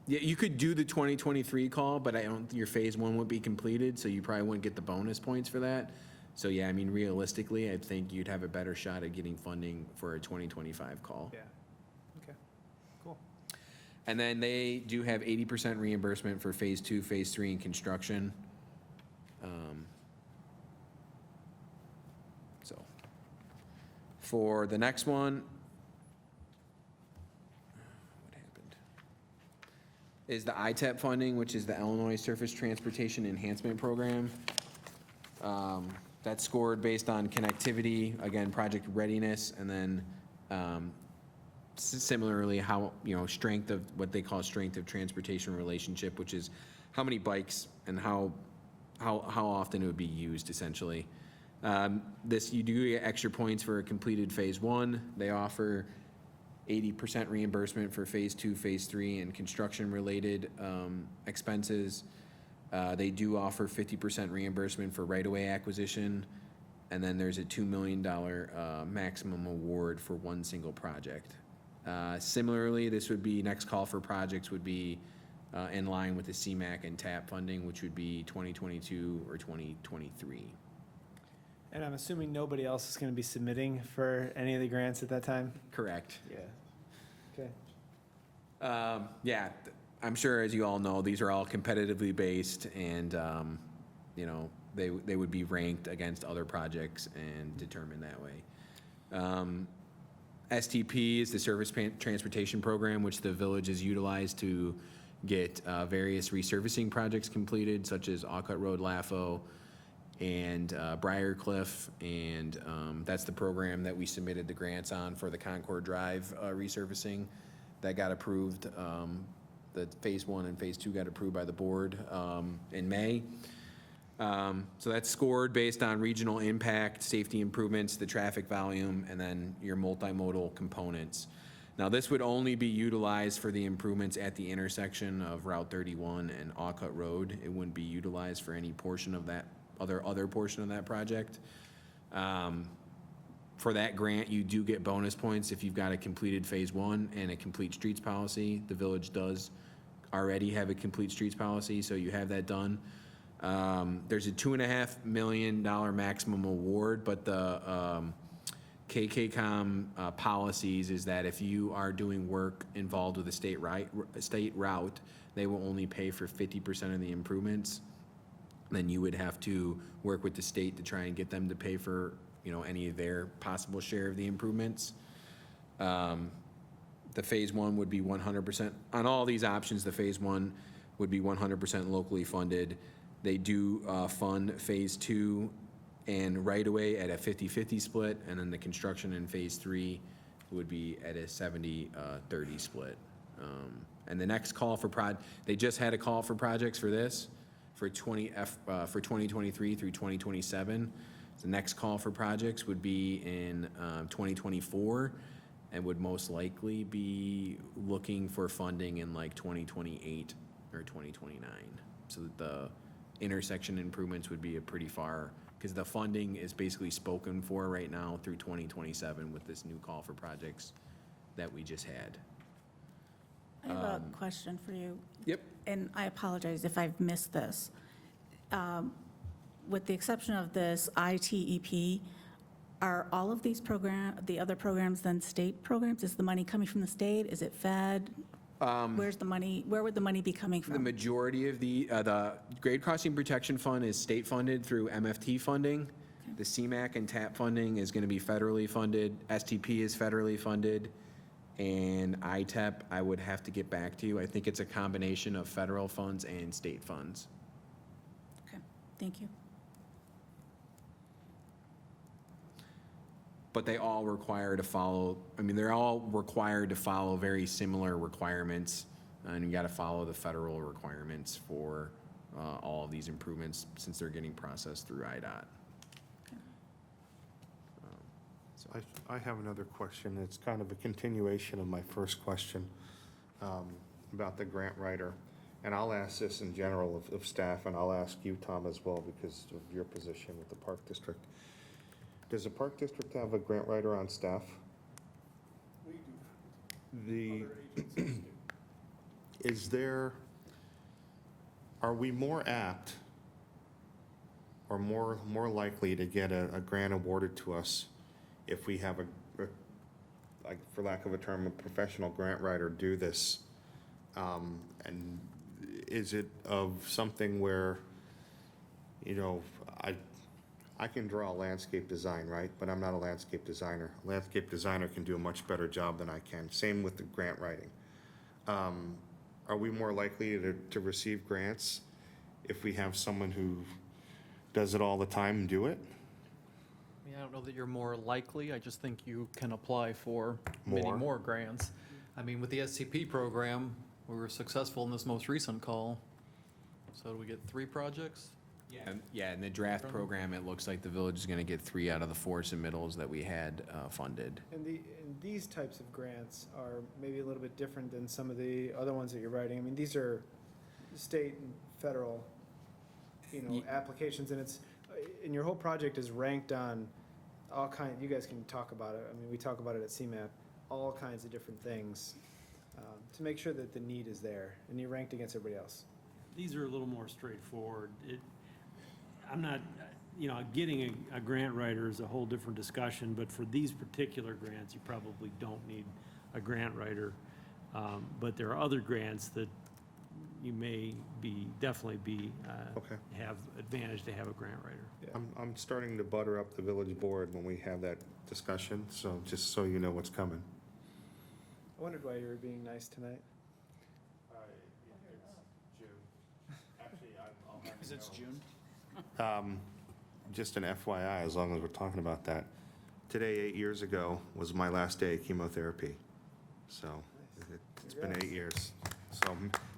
yeah, you could do the 2023 call, but I don't, your phase 1 would be completed, so you probably wouldn't get the bonus points for that. So yeah, I mean, realistically, I think you'd have a better shot at getting funding for a 2025 call. Yeah, okay, cool. And then they do have 80% reimbursement for phase 2, phase 3, and construction. So, for the next one, what happened? Is the ITEP funding, which is the Illinois Surface Transportation Enhancement Program. That's scored based on connectivity, again, project readiness, and then similarly, how, strength of, what they call strength of transportation relationship, which is how many bikes and how often it would be used, essentially. You do get extra points for a completed phase 1. They offer 80% reimbursement for phase 2, phase 3, and construction-related expenses. They do offer 50% reimbursement for right-of-way acquisition, and then there's a $2 million maximum award for one single project. Similarly, this would be, next call for projects would be in line with the CMAQ and TAP funding, which would be 2022 or 2023. And I'm assuming nobody else is going to be submitting for any of the grants at that time? Correct. Yeah. Okay. Yeah, I'm sure, as you all know, these are all competitively based, and, they would be ranked against other projects and determined that way. STP is the Service Transportation Program, which the village has utilized to get various resurfacing projects completed, such as Alcott Road, LAFO, and Briarcliff, and that's the program that we submitted the grants on for the Concord Drive resurfacing. That got approved. The phase 1 and phase 2 got approved by the board in May. So that's scored based on regional impact, safety improvements, the traffic volume, and then your multimodal components. Now, this would only be utilized for the improvements at the intersection of Route 31 and Alcott Road. It wouldn't be utilized for any portion of that, other portion of that project. For that grant, you do get bonus points if you've got a completed phase 1 and a complete streets policy. The village does already have a complete streets policy, so you have that done. There's a $2.5 million maximum award, but the KKCOM policies is that if you are doing work involved with a state route, they will only pay for 50% of the improvements. Then you would have to work with the state to try and get them to pay for, any of their possible share of the improvements. The phase 1 would be 100%. On all these options, the phase 1 would be 100% locally funded. They do fund phase 2 and right-of-way at a 50-50 split, and then the construction in phase 3 would be at a 70-30 split. And the next call for they just had a call for projects for this, for 2023 through 2027. The next call for projects would be in 2024, and would most likely be looking for funding in like 2028 or 2029. So that the intersection improvements would be a pretty far, because the funding is basically spoken for right now through 2027 with this new call for projects that we just had. I have a question for you. Yep. And I apologize if I've missed this. With the exception of this ITEP, are all of these the other programs then state programs? Is the money coming from the state? Is it Fed? Where would the money be coming from? The majority of the Grade Crossing Protection Fund is state funded through MFT funding. Okay. The CMAQ and TAP funding is going to be federally funded. STP is federally funded. And ITEP, I would have to get back to you. I think it's a combination of federal funds and state funds. Okay, thank you. But they all require to follow, they're all required to follow very similar requirements, and you got to follow the federal requirements for all of these improvements since they're getting processed through IDOT. So I have another question. It's kind of a continuation of my first question about the grant writer. and I'll ask this in general of staff, and I'll ask you, Tom, as well, because of your position with the Park District. Does the Park District have a grant writer on staff? We do The, not. Other agencies do. is there, are we more apt or more likely to get a grant awarded to us if we have like, for lack of a term, a professional grant writer do this? And is it of something where, you know, I can draw a landscape design, right? But I'm not a landscape designer. A landscape designer can do a much better job than I can. Same with the grant writing. Are we more likely to receive grants if we have someone who does it all the time and do it? I mean, I don't know that you're more likely, I just think you can apply for many More? more grants. I mean, with the SCP program, we were successful in this most recent call. So do we get 3 projects? Yeah, in the draft program, it looks like the village is going to get 3 out of the 4 submittals that we had funded. And these types of grants are maybe a little bit different than some of the other ones that you're writing. I mean, these are state and federal, you know, applications, and and your whole project is ranked on all you guys can talk about it. I mean, we talk about it at CMAP, all kinds of different things, to make sure that the need is there, and you're ranked against everybody else. These are a little more straightforward. I'm not, you know, getting a grant writer is a whole different discussion, but for these particular grants, you probably don't need a grant writer. But there are other grants that you may definitely Okay. have advantage to have a grant writer. Yeah. I'm starting to butter up the village board when we have that discussion, so just so you know what's coming. I wondered why you were being nice tonight. It's June. Actually, I'll have Because it's June. Just an FYI, as long as we're talking about that. Today, 8 years ago, was my last day of chemotherapy. So it's been 8 years. So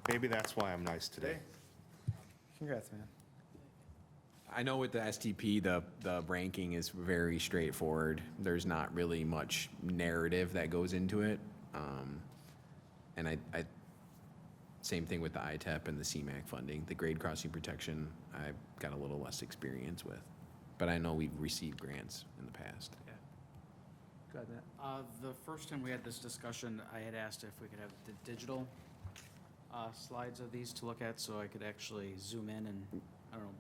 maybe that's why I'm nice today. Congrats, man. I know with the STP, the ranking is very straightforward. There's not really much narrative that goes into it. And I same thing with the ITEP and the CMAQ funding. The grade crossing protection, I've got a little less experience with. But I know we've received grants in the past. Yeah. Go ahead, Matt. The first time we had this discussion, I had asked if we could have the digital slides of these to look at, so I could actually zoom in and, I don't know,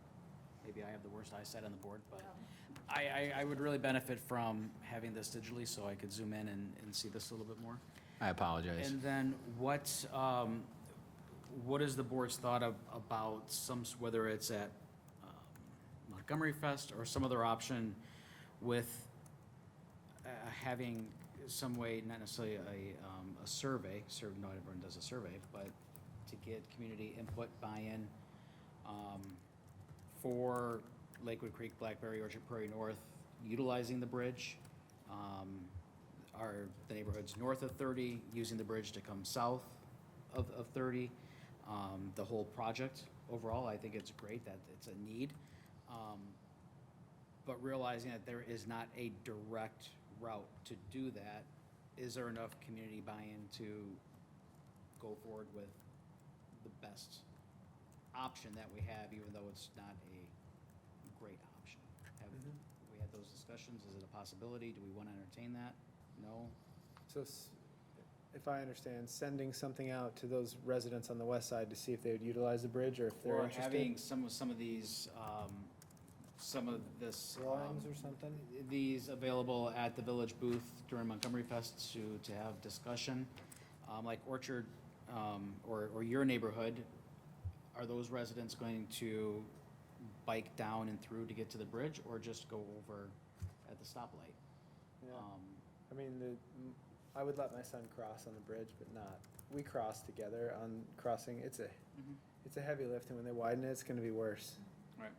maybe I have the worst eyesight on the board, but I would really benefit from having this digitally, so I could zoom in and see this a little bit more. I apologize. And then what is the board's thought about whether it's at Montgomery Fest or some other option with having some way, not necessarily a survey, not everyone does a survey, but to get community input, buy-in for Lakewood Creek, Blackberry, Orchard Prairie North, utilizing the bridge. Are the neighborhoods north of 30 using the bridge to come south of 30? The whole project overall, I think it's great that it's a need. But realizing that there is not a direct route to do that, is there enough community buy-in to go forward with the best option that we have, even though it's not a great option? Have we had those discussions? Is it a possibility? Do we want to entertain that? No? So if I understand, sending something out to those residents on the west side to see if they would utilize the bridge or if they're Or interested? having some of these, some of this. Drawings or something? These available at the village booth during Montgomery Fest to have discussion. Like Orchard, or your neighborhood, are those residents going to bike down and through to get to the bridge or just go over at the stoplight? Yeah. I mean, I would let my son cross on the bridge, but not. We cross together on crossing. It's a heavy lift, and when they widen it, it's going to be worse. Right.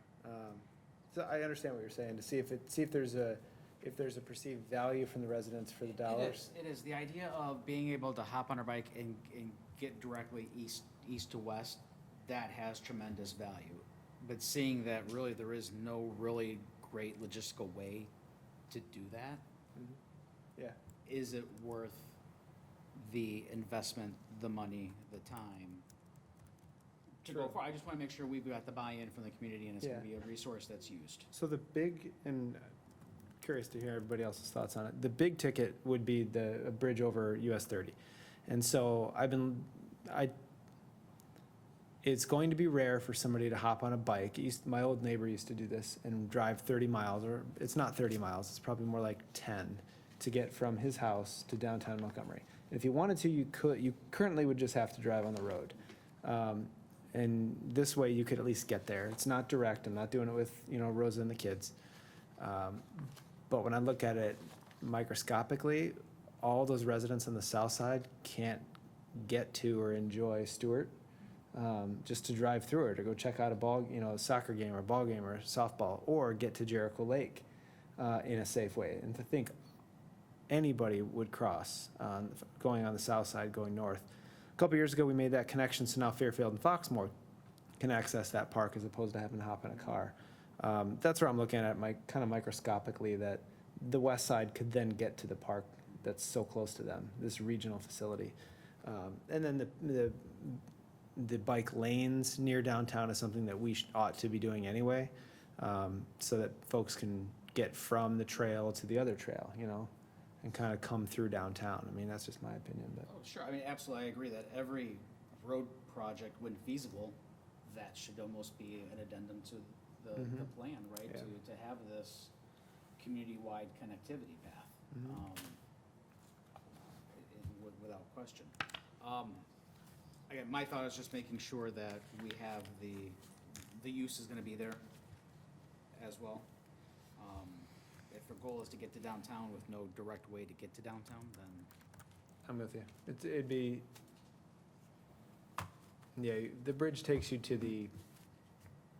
So I understand what you're saying, to see if there's a perceived value from the residents for the dollars. It is. The idea of being able to hop on our bike and get directly east to west, that has tremendous value. But seeing that really there is no really great logistical way to do that, Yeah. is it worth the investment, the money, the time to go for. I just want to make sure we've got the buy-in from the community and it's going to Yeah. be a resource that's used. So the big, and curious to hear everybody else's thoughts on it, the big ticket would be a bridge over US 30. And so it's going to be rare for somebody to hop on a bike. My old neighbor used to do this and drive 30 miles, or it's not 30 miles, it's probably more like 10, to get from his house to downtown Montgomery. And if you wanted to, you currently would just have to drive on the road. And this way you could at least get there. It's not direct, I'm not doing it with, Rosa and the kids. But when I look at it microscopically, all those residents on the south side can't get to or enjoy Stewart, just to drive through it or go check out a soccer game or a ball game or softball, or get to Jericho Lake in a safe way. And to think anybody would cross going on the south side, going north. A couple years ago, we made that connection, so now Fairfield and Foxmore can access that park as opposed to having to hop in a car. That's where I'm looking at kind of microscopically, that the west side could then get to the park that's so close to them, this regional facility. And then the bike lanes near downtown is something that we ought to be doing anyway, so that folks can get from the trail to the other trail, and kind of come through downtown. I mean, that's just my opinion, but. Oh, sure. I mean, absolutely, I agree that every road project, when feasible, that should almost be an addendum to the plan, right? Yeah. To have this community-wide connectivity path, without question. Again, my thought is just making sure that we have the use is gonna be there as well. If our goal is to get to downtown with no direct way to get to downtown, then I'm with you. It'd be, yeah, the bridge takes you to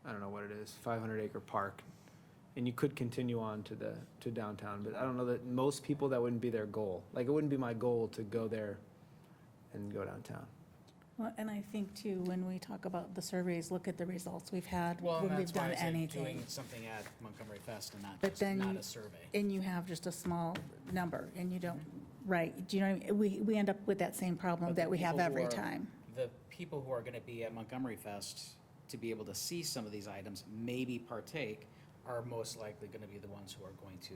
I don't know what it is, 500-acre park, and you could continue on to downtown, but I don't know that most people, that wouldn't be their goal. Like, it wouldn't be my goal to go there and go downtown. Well, and I think too, when we talk about the surveys, look at the results we've had well, when we've that's why done I said anything. doing something at Montgomery Fest and But then not a survey. And you have just a small number, and you don't, right, do you know what I mean? We end up with that same problem But that the we have people who every are- time. The people who are gonna be at Montgomery Fest to be able to see some of these items, maybe partake, are most likely gonna be the ones who are going to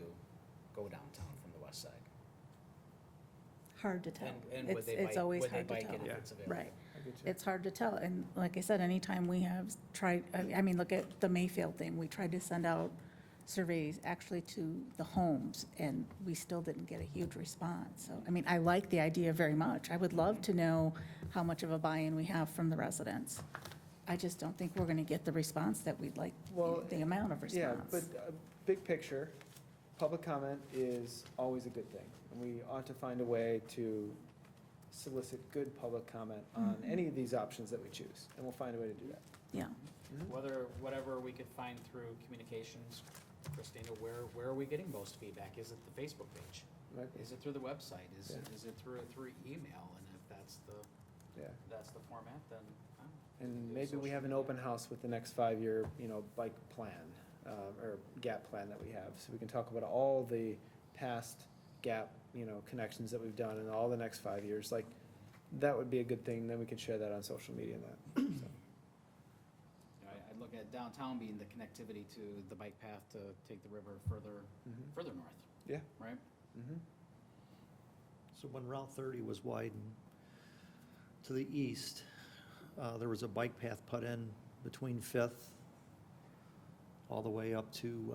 go downtown from the west side. Hard to tell. And would they It's bike, always would they hard to bike tell. it if it's available? Right. It's hard to tell, and like I said, anytime we have tried, I mean, look at the Mayfield thing, we tried to send out surveys actually to the homes, and we still didn't get a huge response. So, I mean, I like the idea very much. I would love to know how much of a buy-in we have from the residents. I just don't think we're gonna get the response that we'd like, Well, the amount of Yeah, response. but big picture, public comment is always a good thing. And we ought to find a way to solicit good public comment on any of these options that we choose, and we'll find a way to do that. Yeah, Whatever we could find through communications, Christina, where are we getting most feedback? Is it the Facebook page? Right? Is it through the website? Is Yeah. it through email? And if that's Yeah. the format, then. And maybe we have an open house with the next 5-year, bike plan, or gap plan that we have. So we can talk about all the past gap, connections that we've done in all the next 5 years. Like, that would be a good thing. Then we can share that on social media and that. So. I look at downtown being the connectivity to the bike path to take the river further north, Yeah. right? Mhm. So when Route 30 was widened to the east, there was a bike path put in between Fifth all the way up to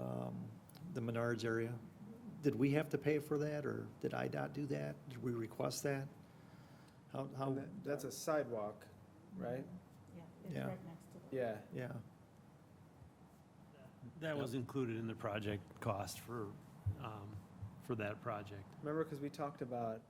the Menards area. Did we have to pay for that, or did IDOT do that? Did we request that? How, And that's a sidewalk, right? yeah, it's Yeah. right next to the. Yeah. yeah. That was included in the project cost for that project. Remember, because we talked about,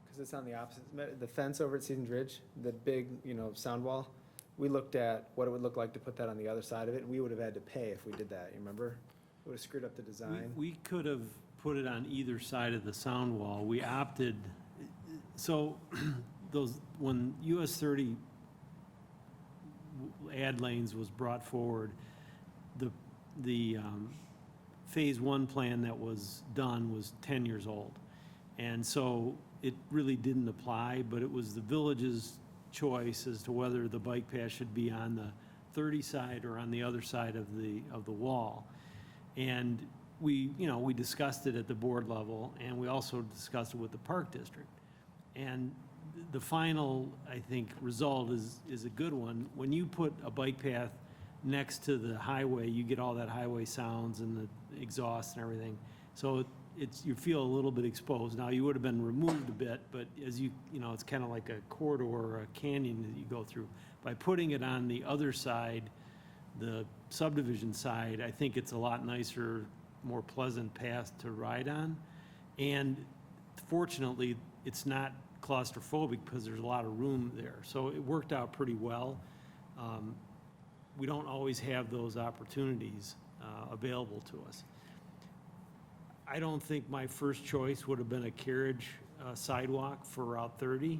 because it's on the opposite, the fence over at Seasons Ridge, the big, sound wall. We looked at what it would look like to put that on the other side of it, and we would have had to pay if we did that, you remember? It would have screwed up the design. We could have put it on either side of the sound wall. We opted, so when US 30 ad lanes was brought forward, the Phase 1 plan that was done was 10 years old. And so it really didn't apply, but it was the village's choice as to whether the bike path should be on the 30 side or on the other side of the wall. And we discussed it at the board level, and we also discussed it with the park district. And the final, I think, result is a good one. When you put a bike path next to the highway, you get all that highway sounds and the exhaust and everything. So you feel a little bit exposed. Now, you would have been removed a bit, but as it's kind of like a corridor or a canyon that you go through. By putting it on the other side, the subdivision side, I think it's a lot nicer, more pleasant path to ride on. And fortunately, it's not claustrophobic because there's a lot of room there. So it worked out pretty well. We don't always have those opportunities available to us. I don't think my first choice would have been a carriage sidewalk for Route 30,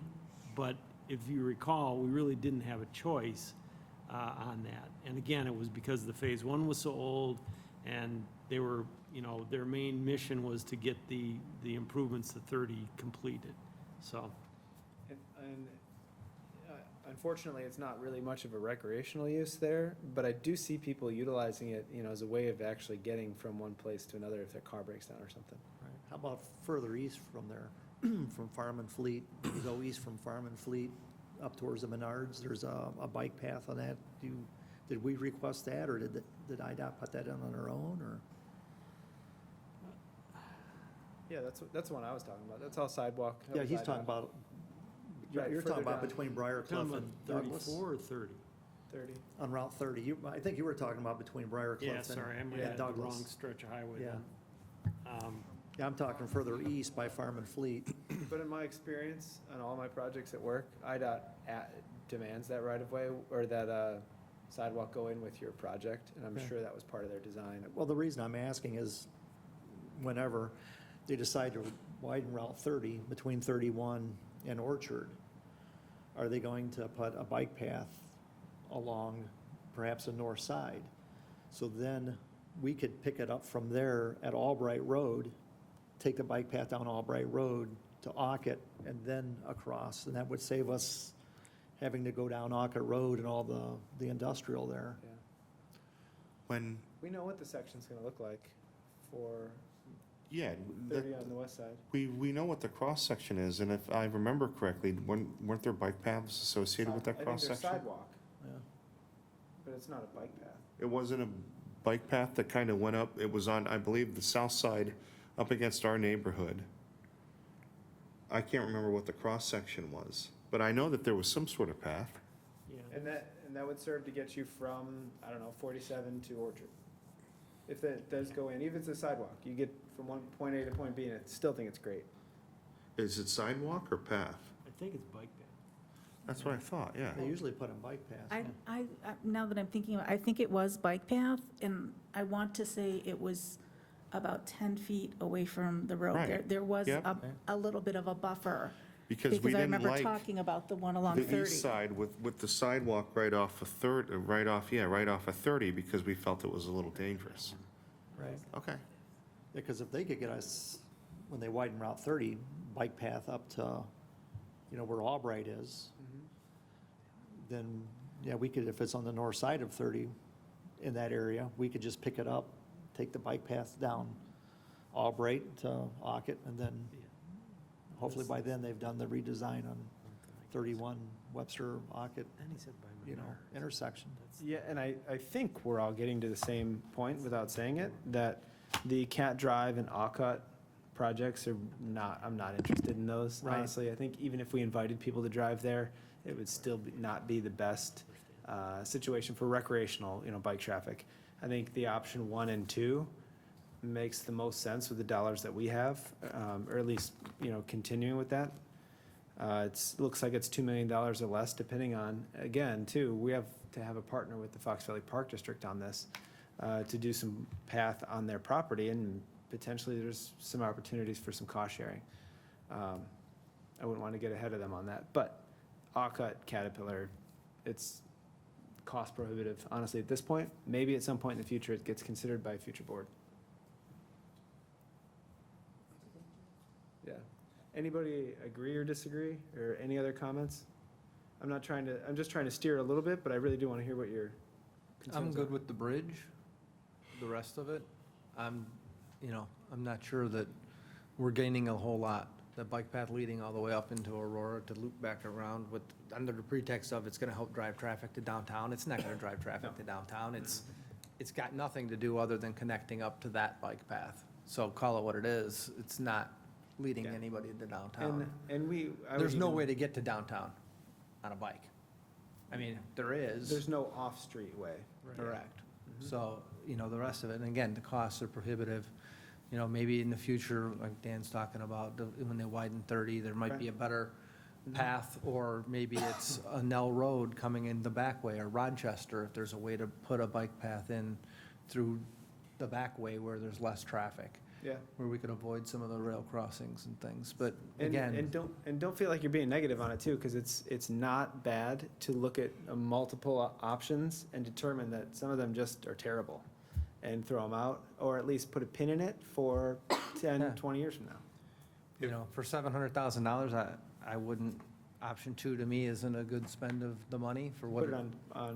but if you recall, we really didn't have a choice on that. And again, it was because the Phase 1 was so old, and they were, their main mission was to get the improvements to 30 completed, so. And unfortunately, it's not really much of a recreational use there, but I do see people utilizing it, as a way of actually getting from one place to another if their car breaks down or something. Right. How about further east from there, from Farm and Fleet? You go east from Farm and Fleet up towards the Menards, there's a bike path on that. Did we request that, or did IDOT put that in on their own, or? Yeah, that's the one I was talking about. That's all sidewalk. That Yeah, was he's IDOT. talking about, Right, you're further talking about down. between Briar Talking Cliff about and Douglas? 34 or 30? 30. On Route 30. I think you were talking about between Briar Cliff Yeah, and sorry, I might and have the wrong Douglas. stretch of highway Yeah. then. Yeah, I'm talking further east by Farm and Fleet. But in my experience, on all my projects at work, IDOT demands that right-of-way or that sidewalk go in with your project, and I'm Okay. sure that was part of their design. Well, the reason I'm asking is whenever they decide to widen Route 30 between 31 and Orchard, are they going to put a bike path along perhaps the north side? So then we could pick it up from there at Albright Road, take the bike path down Albright Road to Ockett and then across, and that would save us having to go down Ockett Road and all the industrial there. Yeah. When, We know what the section's gonna look like for yeah, 30 on the west side. we know what the cross-section is, and if I remember correctly, weren't there bike paths associated with that I think there's cross-section? sidewalk, Yeah. but it's not a bike path. It wasn't a bike path that kind of went up, it was on, I believe, the south side, up against our neighborhood. I can't remember what the cross-section was, but I know that there was some sort of path. Yeah. And that would serve to get you from, 47 to Orchard. If that does go in, even if it's a sidewalk, you get from one point A to point B, and I still think it's great. Is it sidewalk or path? I think it's bike path. That's what I thought, yeah. They usually put in bike paths. Now that I'm thinking, I think it was bike path, and I want to say it was about 10 feet away from the road. Right. There was Yep. a little bit of a buffer. Because we Because I didn't remember like talking about the one along 30. the east side with the sidewalk right off of right off of 30, because we felt it was a little dangerous. Right. Okay. Because if they could get us, when they widen Route 30, bike path up to, where Albright is, then, yeah, we could, if it's on the north side of 30 in that area, we could just pick it up, take the bike path down Albright to Ockett, and then hopefully by then they've done the redesign on 31 Webster Ockett, And he said by Menards. intersection. Yeah, and I think we're all getting to the same point without saying it, that the Cat Drive and Alcott projects are not, I'm not interested in those, Right. honestly. I think even if we invited people to drive there, it would still not be the best situation for recreational, bike traffic. I think the option 1 and 2 makes the most sense with the dollars that we have, or at least, continuing with that. Looks like it's $2 million or less, depending on, again, too, we have to have a partner with the Fox Valley Park District on this, to do some path on their property, and potentially there's some opportunities for some cost sharing. I wouldn't want to get ahead of them on that, but Alcott, Caterpillar, it's cost prohibitive, honestly, at this point. Maybe at some point in the future, it gets considered by a future board. Yeah. Anybody agree or disagree, or any other comments? I'm just trying to steer a little bit, but I really do want to hear what your concerns I'm good are. with the bridge, the rest of it. I'm not sure that we're gaining a whole lot. The bike path leading all the way up into Aurora to loop back around with, under the pretext of it's gonna help drive traffic to downtown. It's not gonna drive traffic to downtown. It's got nothing to do other than connecting up to that bike path. So call it what it is. It's not leading Yeah. anybody to downtown. And There's no way to get to downtown on a bike. I mean, there is. There's no off-street way. Correct. Mhm. So, the rest of it, and again, the costs are prohibitive. Maybe in the future, like Dan's talking about, when they widen 30, there might be a better path, or maybe it's a Nell Road coming in the back way, or Rochester, if there's a way to put a bike path in through the back way where there's less traffic, Yeah. where we could avoid some of the rail crossings and things. But And again, don't feel like you're being negative on it too, because it's not bad to look at multiple options and determine that some of them just are terrible and throw them out, or at least put a pin in it for 10, Yeah. 20 years from now. for $700,000, I wouldn't, option 2 to me isn't a good spend of the money for what Put it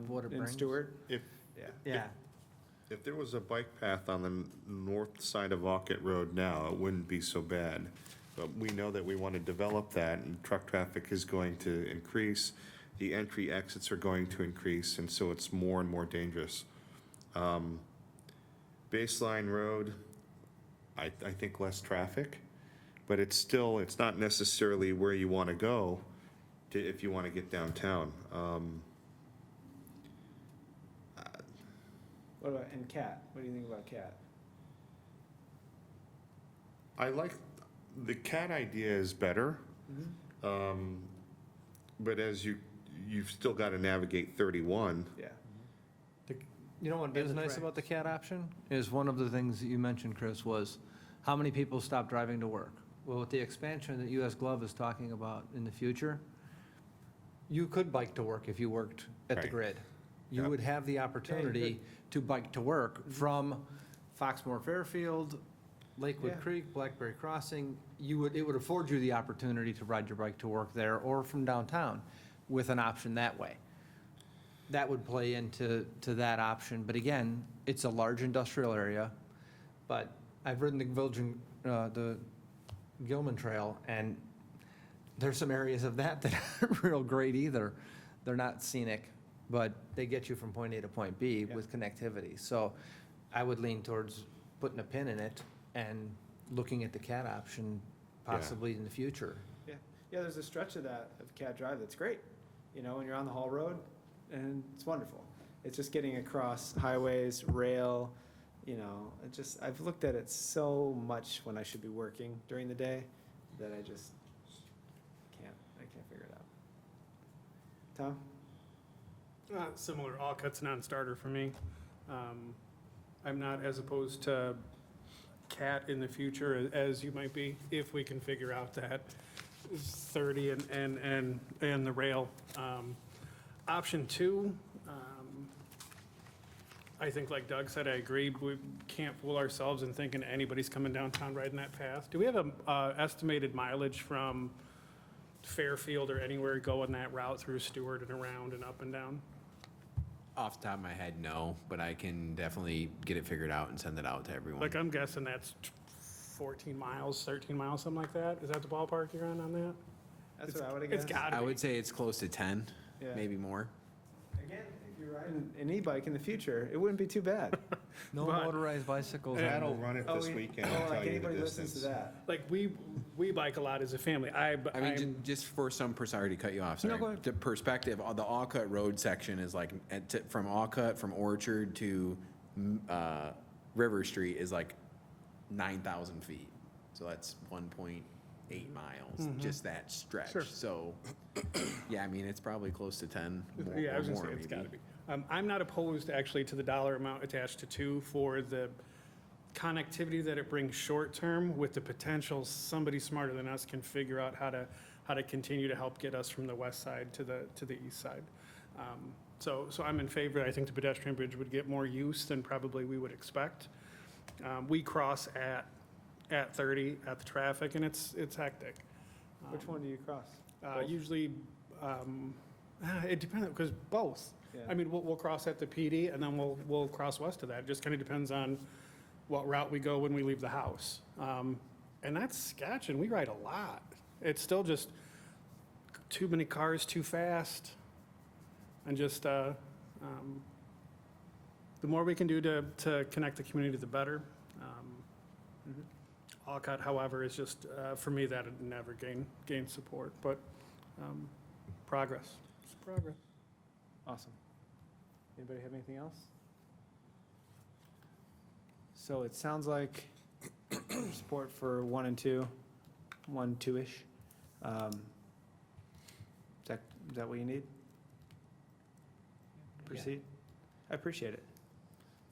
what it in brings. Stewart. If, Yeah. Yeah. if there was a bike path on the north side of Orchid Road now, it wouldn't be so bad. But we know that we want to develop that, and truck traffic is going to increase. The entry exits are going to increase, and so it's more and more dangerous. Baseline Road, I think less traffic, but it's not necessarily where you want to go if you want to get downtown. What about, and Cat? What do you think about Cat? I like, the cat idea is better, but as you've still got to navigate 31. Yeah. You know what And is the nice tracks. about the CAT option? Is one of the things that you mentioned, Chris, was how many people stop driving to work? Well, with the expansion that US Glove is talking about in the future, you could bike to work if you worked at the Right. grid. You Yep. would have the opportunity to bike to work from Foxmore Fairfield, Lakewood Yeah. Creek, Blackberry Crossing. It would afford you the opportunity to ride your bike to work there or from downtown with an option that way. That would play into that option. But again, it's a large industrial area. But I've ridden the Gilman Trail, and there's some areas of that aren't real great either. They're not scenic, but they get you from point A to point B with connectivity. So I would lean towards putting a pin in it and looking at the CAT option possibly in the future. Yeah, there's a stretch of that, of Cat Drive, that's great, when you're on the Hall Road, and it's wonderful. It's just getting across highways, rail, I've looked at it so much when I should be working during the day, that I just can't figure it out. Tom? Similar, Alcott's non-starter for me. I'm not as opposed to CAT in the future as you might be, if we can figure out that 30 and the rail. Option 2, I think like Doug said, I agree, we can't fool ourselves in thinking anybody's coming downtown riding that path. Do we have a estimated mileage from Fairfield or anywhere going that route through Stewart and around and up and down? Off the top of my head, no, but I can definitely get it figured out and send it out to everyone. Like, I'm guessing that's 14 miles, 13 miles, something like that? Is that the ballpark you're on that? That's what I would have It's guessed. gotta I be. would say it's close to 10, Yeah. maybe more. Again, if you're riding an e-bike in the future, it wouldn't be too bad. No But- motorized bicycles. Pat on will the- run it this weekend and like tell you the anybody listens to distance. that. Like, we bike a lot as a family. I mean, just for some, sorry to cut you off, sorry. go ahead. The perspective, the Alcott Road section is like, from Alcott, from Orchard to River Street is like 9,000 feet. So that's 1.8 miles, just that stretch. Sure. So, yeah, I mean, it's probably close to 10 or Yeah, I was gonna more, say, it's maybe. gotta be. I'm not opposed actually to the dollar amount attached to 2 for the connectivity that it brings short-term, with the potential somebody smarter than us can figure out how to continue to help get us from the west side to the east side. So I'm in favor. I think the pedestrian bridge would get more use than probably we would expect. We cross at 30 at the traffic, and it's hectic. Which one do you cross? Usually It depends, because both. Yeah. I mean, we'll cross at the PD, and then we'll cross west of that. It just kind of depends on what route we go when we leave the house. And that's sketch, and we ride a lot. It's still just too many cars too fast. And just, the more we can do to connect the community, the better. Alcott, however, is just, for me, that would never gain support, but progress. It's progress. Awesome. Anybody have anything else? So it sounds like support for 1 and 2, 1, 2-ish. Is that what you need? Proceed? I appreciate it.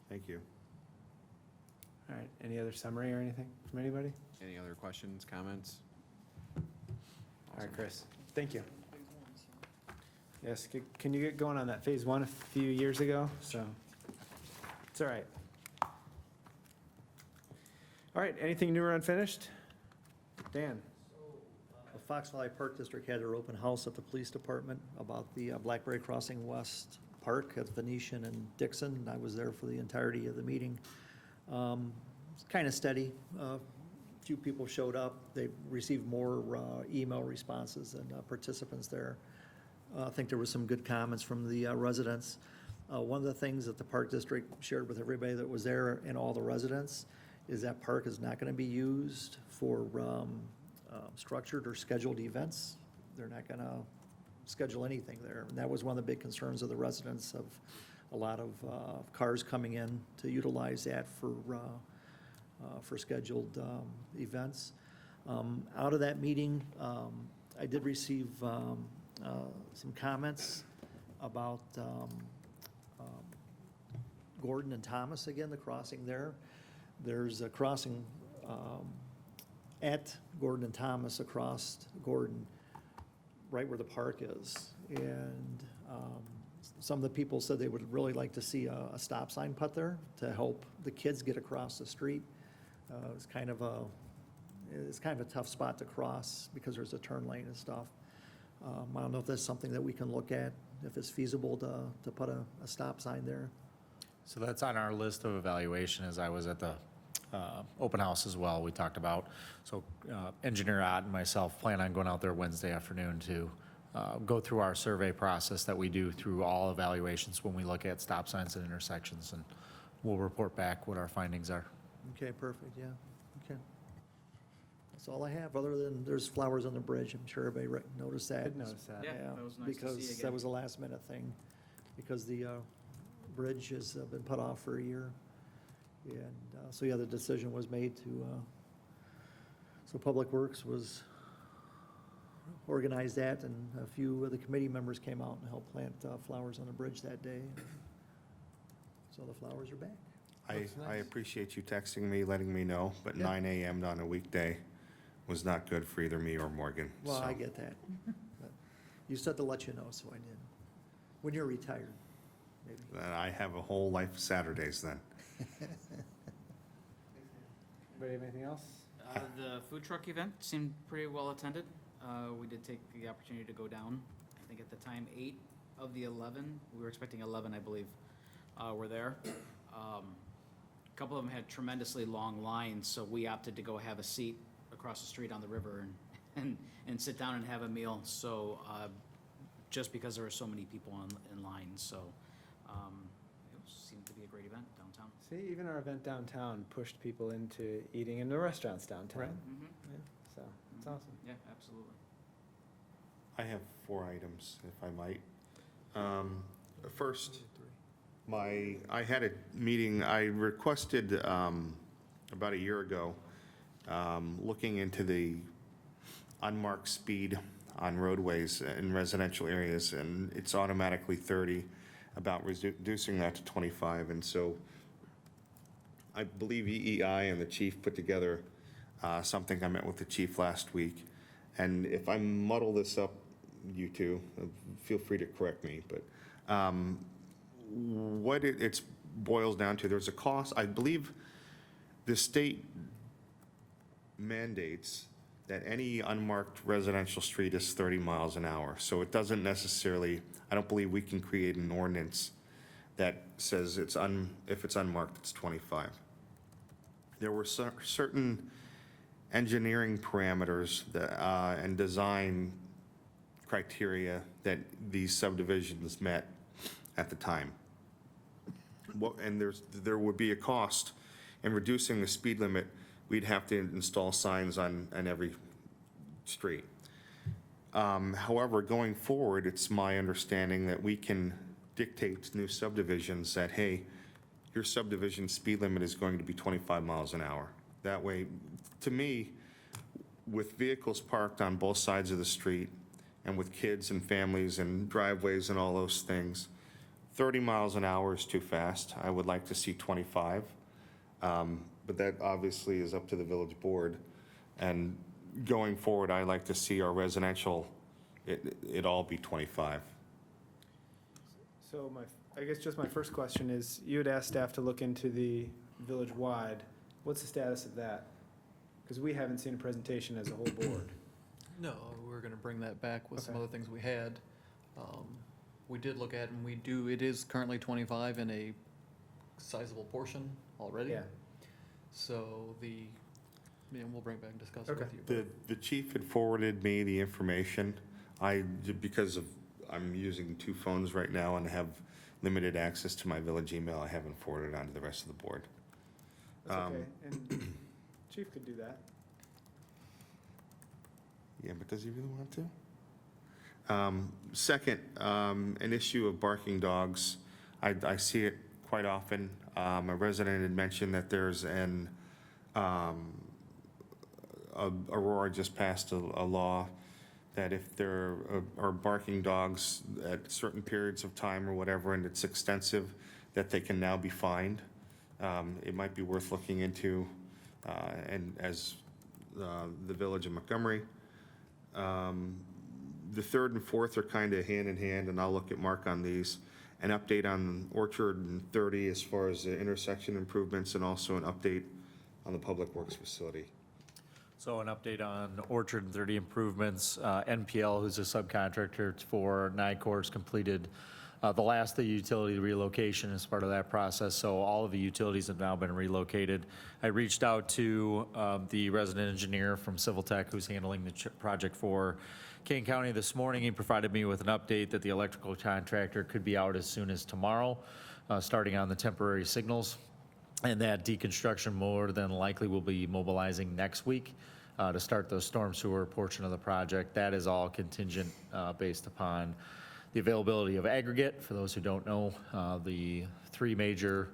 Thank you. All right, any other summary or anything from anybody? Any other questions, comments? All right, Chris, thank you. Yes, can you get going on that phase 1 a few years ago? So, it's all right. All right, anything new or unfinished? Dan? The Fox Valley Park District had their open house at the police department about the Blackberry Crossing West Park at Venetian and Dixon. I was there for the entirety of the meeting. It's kind of steady. A few people showed up. They received more email responses than participants there. I think there were some good comments from the residents. One of the things that the Park District shared with everybody that was there and all the residents is that park is not going to be used for structured or scheduled events. They're not going to schedule anything there. And that was one of the big concerns of the residents, of a lot of cars coming in to utilize that for scheduled events. Out of that meeting, I did receive some comments about Gordon and Thomas again, the crossing there. There's a crossing at Gordon and Thomas across Gordon, right where the park is. And some of the people said they would really like to see a stop sign put there to help the kids get across the street. It's kind of a tough spot to cross because there's a turn lane and stuff. I don't know if that's something that we can look at, if it's feasible to put a stop sign there. So that's on our list of evaluation, as I was at the open house as well, we talked about. So Engineer Ott and myself plan on going out there Wednesday afternoon to go through our survey process that we do through all evaluations when we look at stop signs and intersections, and we'll report back what our findings are. Okay, perfect, yeah, okay. That's all I have, other than there's flowers on the bridge. I'm sure everybody noticed that. Did notice that. Yeah, that was nice to see Because again. that was a last minute thing, because the bridge has been put off for a year. And so, yeah, the decision was made to, so Public Works was organized that, and a few of the committee members came out and helped plant flowers on the bridge that day. So the flowers are back. I appreciate you texting me, letting me know, but Yeah. 9 a.m. on a weekday was not good for either me or Morgan. Well, so. I get that. But you said to let you know, so I did. When you're retired, maybe. I have a whole life of Saturdays then. Anybody have anything else? The food truck event seemed pretty well attended. We did take the opportunity to go down. I think at the time, 8 of the 11, we were expecting 11, I believe, were there. A couple of them had tremendously long lines, so we opted to go have a seat across the street on the river and sit down and have a meal. So just because there were so many people in line, so it seemed to be a great event downtown. See, even our event downtown pushed people into eating in the restaurants downtown. Right. Mm-hmm. Yeah, so, it's awesome. Yeah, absolutely. I have 4 items, if I might. First, I had a meeting, I requested about a year ago, looking into the unmarked speed on roadways in residential areas, and it's automatically 30, about reducing that to 25. And so I believe EEI and the chief put together something. I met with the chief last week. And if I muddle this up, you two, feel free to correct me, but what it boils down to, there's a cost. I believe the state mandates that any unmarked residential street is 30 miles an hour. So it doesn't necessarily, I don't believe we can create an ordinance that says if it's unmarked, it's 25. There were certain engineering parameters that, and design criteria that these subdivisions met at the time. And there would be a cost in reducing the speed limit. We'd have to install signs on every street. However, going forward, it's my understanding that we can dictate to new subdivisions that, hey, your subdivision speed limit is going to be 25 miles an hour. That way, to me, with vehicles parked on both sides of the street and with kids and families and driveways and all those things, 30 miles an hour is too fast. I would like to see 25. But that obviously is up to the village board. And going forward, I like to see our residential, it all be 25. So I guess just my first question is, you had asked staff to look into the village-wide. What's the status of that? Because we haven't seen a presentation as a whole board. No, we're going to bring that back with some Okay. other things we had. We did look at, and it is currently 25 in a sizable portion already. Yeah. So we'll bring it back and discuss it Okay. with you. The chief had forwarded me the information. Because I'm using 2 phones right now and have limited access to my village email, I haven't forwarded it on to the rest of the board. That's okay, and chief could do that. Yeah, but does he really want to? Second, an issue of barking dogs. I see it quite often. A resident had mentioned that there's Aurora just passed a law that if there are barking dogs at certain periods of time or whatever, and it's extensive, that they can now be fined. It might be worth looking into, and as the village of Montgomery. The third and fourth are kind of hand in hand, and I'll look at Mark on these. An update on Orchard and 30 as far as the intersection improvements, and also an update on the Public Works facility. So an update on Orchard and 30 improvements. NPL, who's a subcontractor for NICOR's completed the last of the utility relocation as part of that process. So all of the utilities have now been relocated. I reached out to the resident engineer from Civil Tech who's handling the project for Kane County this morning. He provided me with an update that the electrical contractor could be out as soon as tomorrow, starting on the temporary signals. And that deconstruction more than likely will be mobilizing next week to start the storm sewer portion of the project. That is all contingent based upon the availability of aggregate. For those who don't know, the 3 major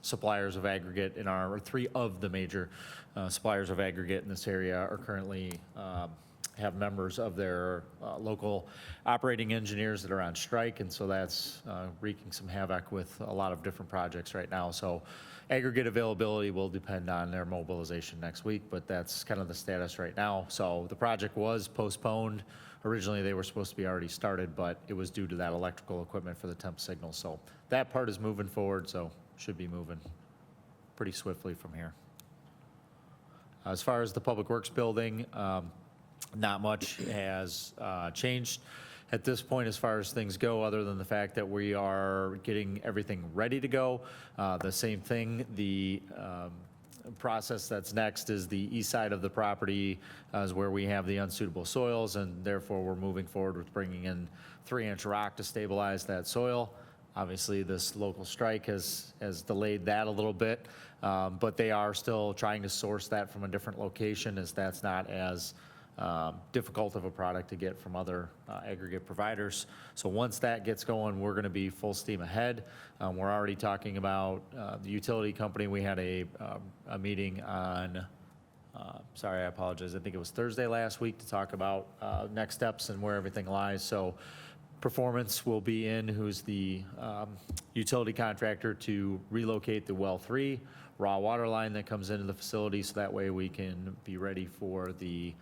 suppliers of aggregate or 3 of the major suppliers of aggregate in this area are currently have members of their local operating engineers that are on strike, and so that's wreaking some havoc with a lot of different projects right now. So aggregate availability will depend on their mobilization next week, but that's kind of the status right now. So the project was postponed. Originally, they were supposed to be already started, but it was due to that electrical equipment for the temp signal. So that part is moving forward, so should be moving pretty swiftly from here. As far as the Public Works building, not much has changed at this point as far as things go, other than the fact that we are getting everything ready to go. The same thing, the process that's next is the east side of the property is where we have the unsuitable soils, and therefore we're moving forward with bringing in 3-inch rock to stabilize that soil. Obviously, this local strike has delayed that a little bit, but they are still trying to source that from a different location, as that's not as difficult of a product to get from other aggregate providers. So once that gets going, we're going to be full steam ahead. We're already talking about the utility company. We had a meeting on, sorry, I apologize, I think it was Thursday last week, to talk about next steps and where everything lies. So Performance will be in, who's the utility contractor, to relocate the well 3 raw water line that comes into the facility, so that way we can be ready for the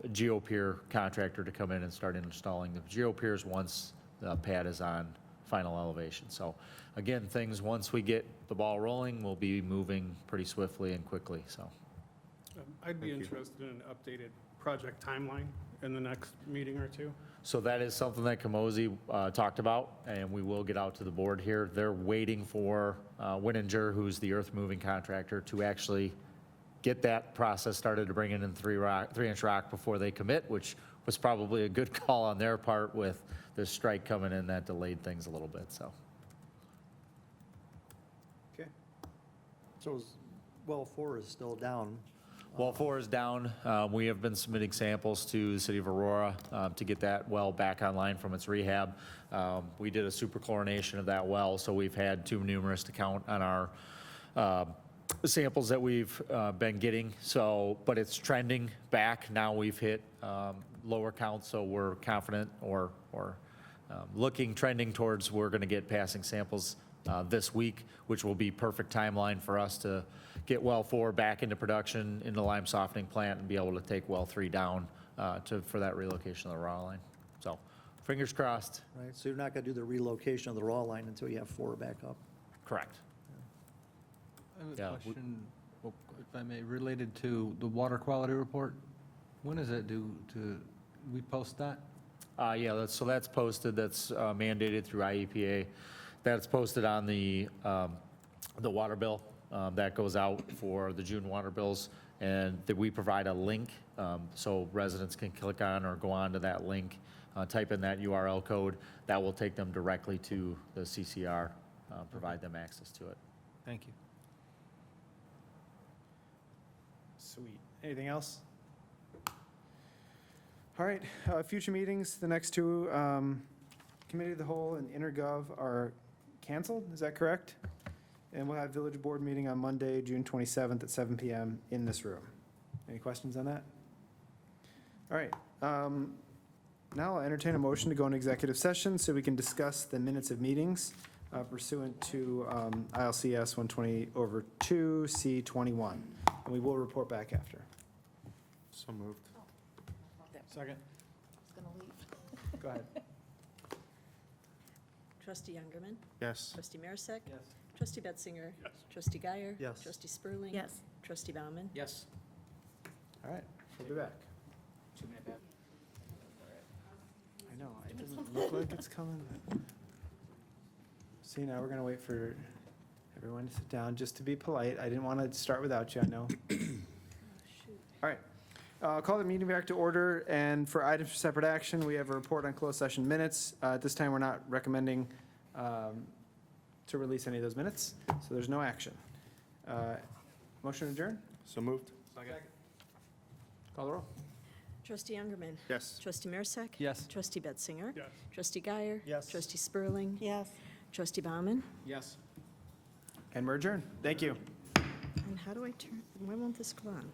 GeoPier contractor to come in and start installing the GeoPiers once the pad is on final elevation. So again, things, once we get the ball rolling, we'll be moving pretty swiftly and quickly, so. I'd be Thank you. interested in an updated project timeline in the next meeting or two. So that is something that Camosi talked about, and we will get out to the board here. They're waiting for Winninger, who's the earth-moving contractor, to actually get that process started to bring in 3-inch rock before they commit, which was probably a good call on their part with the strike coming in. That delayed things a little bit, so. Okay. So well 4 is still down. Well 4 is down. We have been submitting samples to the city of Aurora to get that well back online from its rehab. We did a superchlorination of that well, so we've had too numerous to count on our samples that we've been getting. So, but it's trending back. Now we've hit lower counts, so we're confident or trending towards we're going to get passing samples this week, which will be perfect timeline for us to get well 4 back into production in the lime softening plant and be able to take well 3 down for that relocation of the raw line. So fingers crossed. Right, so you're not going to do the relocation of the raw line until you have 4 back up? Correct. I have Yeah, a we- question, if I may, related to the water quality report. When is it due to, we post that? Yeah, that's posted, that's mandated through IEPA. That's posted on the water bill. That goes out for the June water bills, and that we provide a link, so residents can click on or go on to that link, type in that URL code. That will take them directly to the CCR, provide them access to it. Thank you. Sweet. Anything else? All right, future meetings, the next 2, Committee of the Whole and Intergov are canceled, is that correct? And we'll have village board meeting on Monday, June 27th at 7 PM in this room. Any questions on that? All right, now I'll entertain a motion to go into executive session so we can discuss the minutes of meetings pursuant to ILCS 120/2C21. And we will report back after. So moved. Second. Go ahead. Trustee Youngerman. Yes. Trustee Marisak. Yes. Trustee Betzinger. Yes. Trustee Guyer. Yes. Trustee Spurling. Yes. Trustee Bauman. Yes. All right, we'll be back. 2-minute back. I know, it doesn't look like it's coming. See, now we're gonna wait for everyone to sit down, just to be polite. I didn't want to start without you, I know. All right, I'll call the meeting back to order, and for items for separate action, we have a report on closed session minutes. At this time, we're not recommending to release any of those minutes, so there's no action. Motion to adjourn? So moved. Call the roll. Trustee Youngerman. Yes. Trustee Marisak. Yes. Trustee Betzinger. Yes. Trustee Guyer. Yes. Trustee Spurling. Yes. Trustee Bauman. Yes. And we're adjourned. Thank you. And how do I turn, why won't this go on?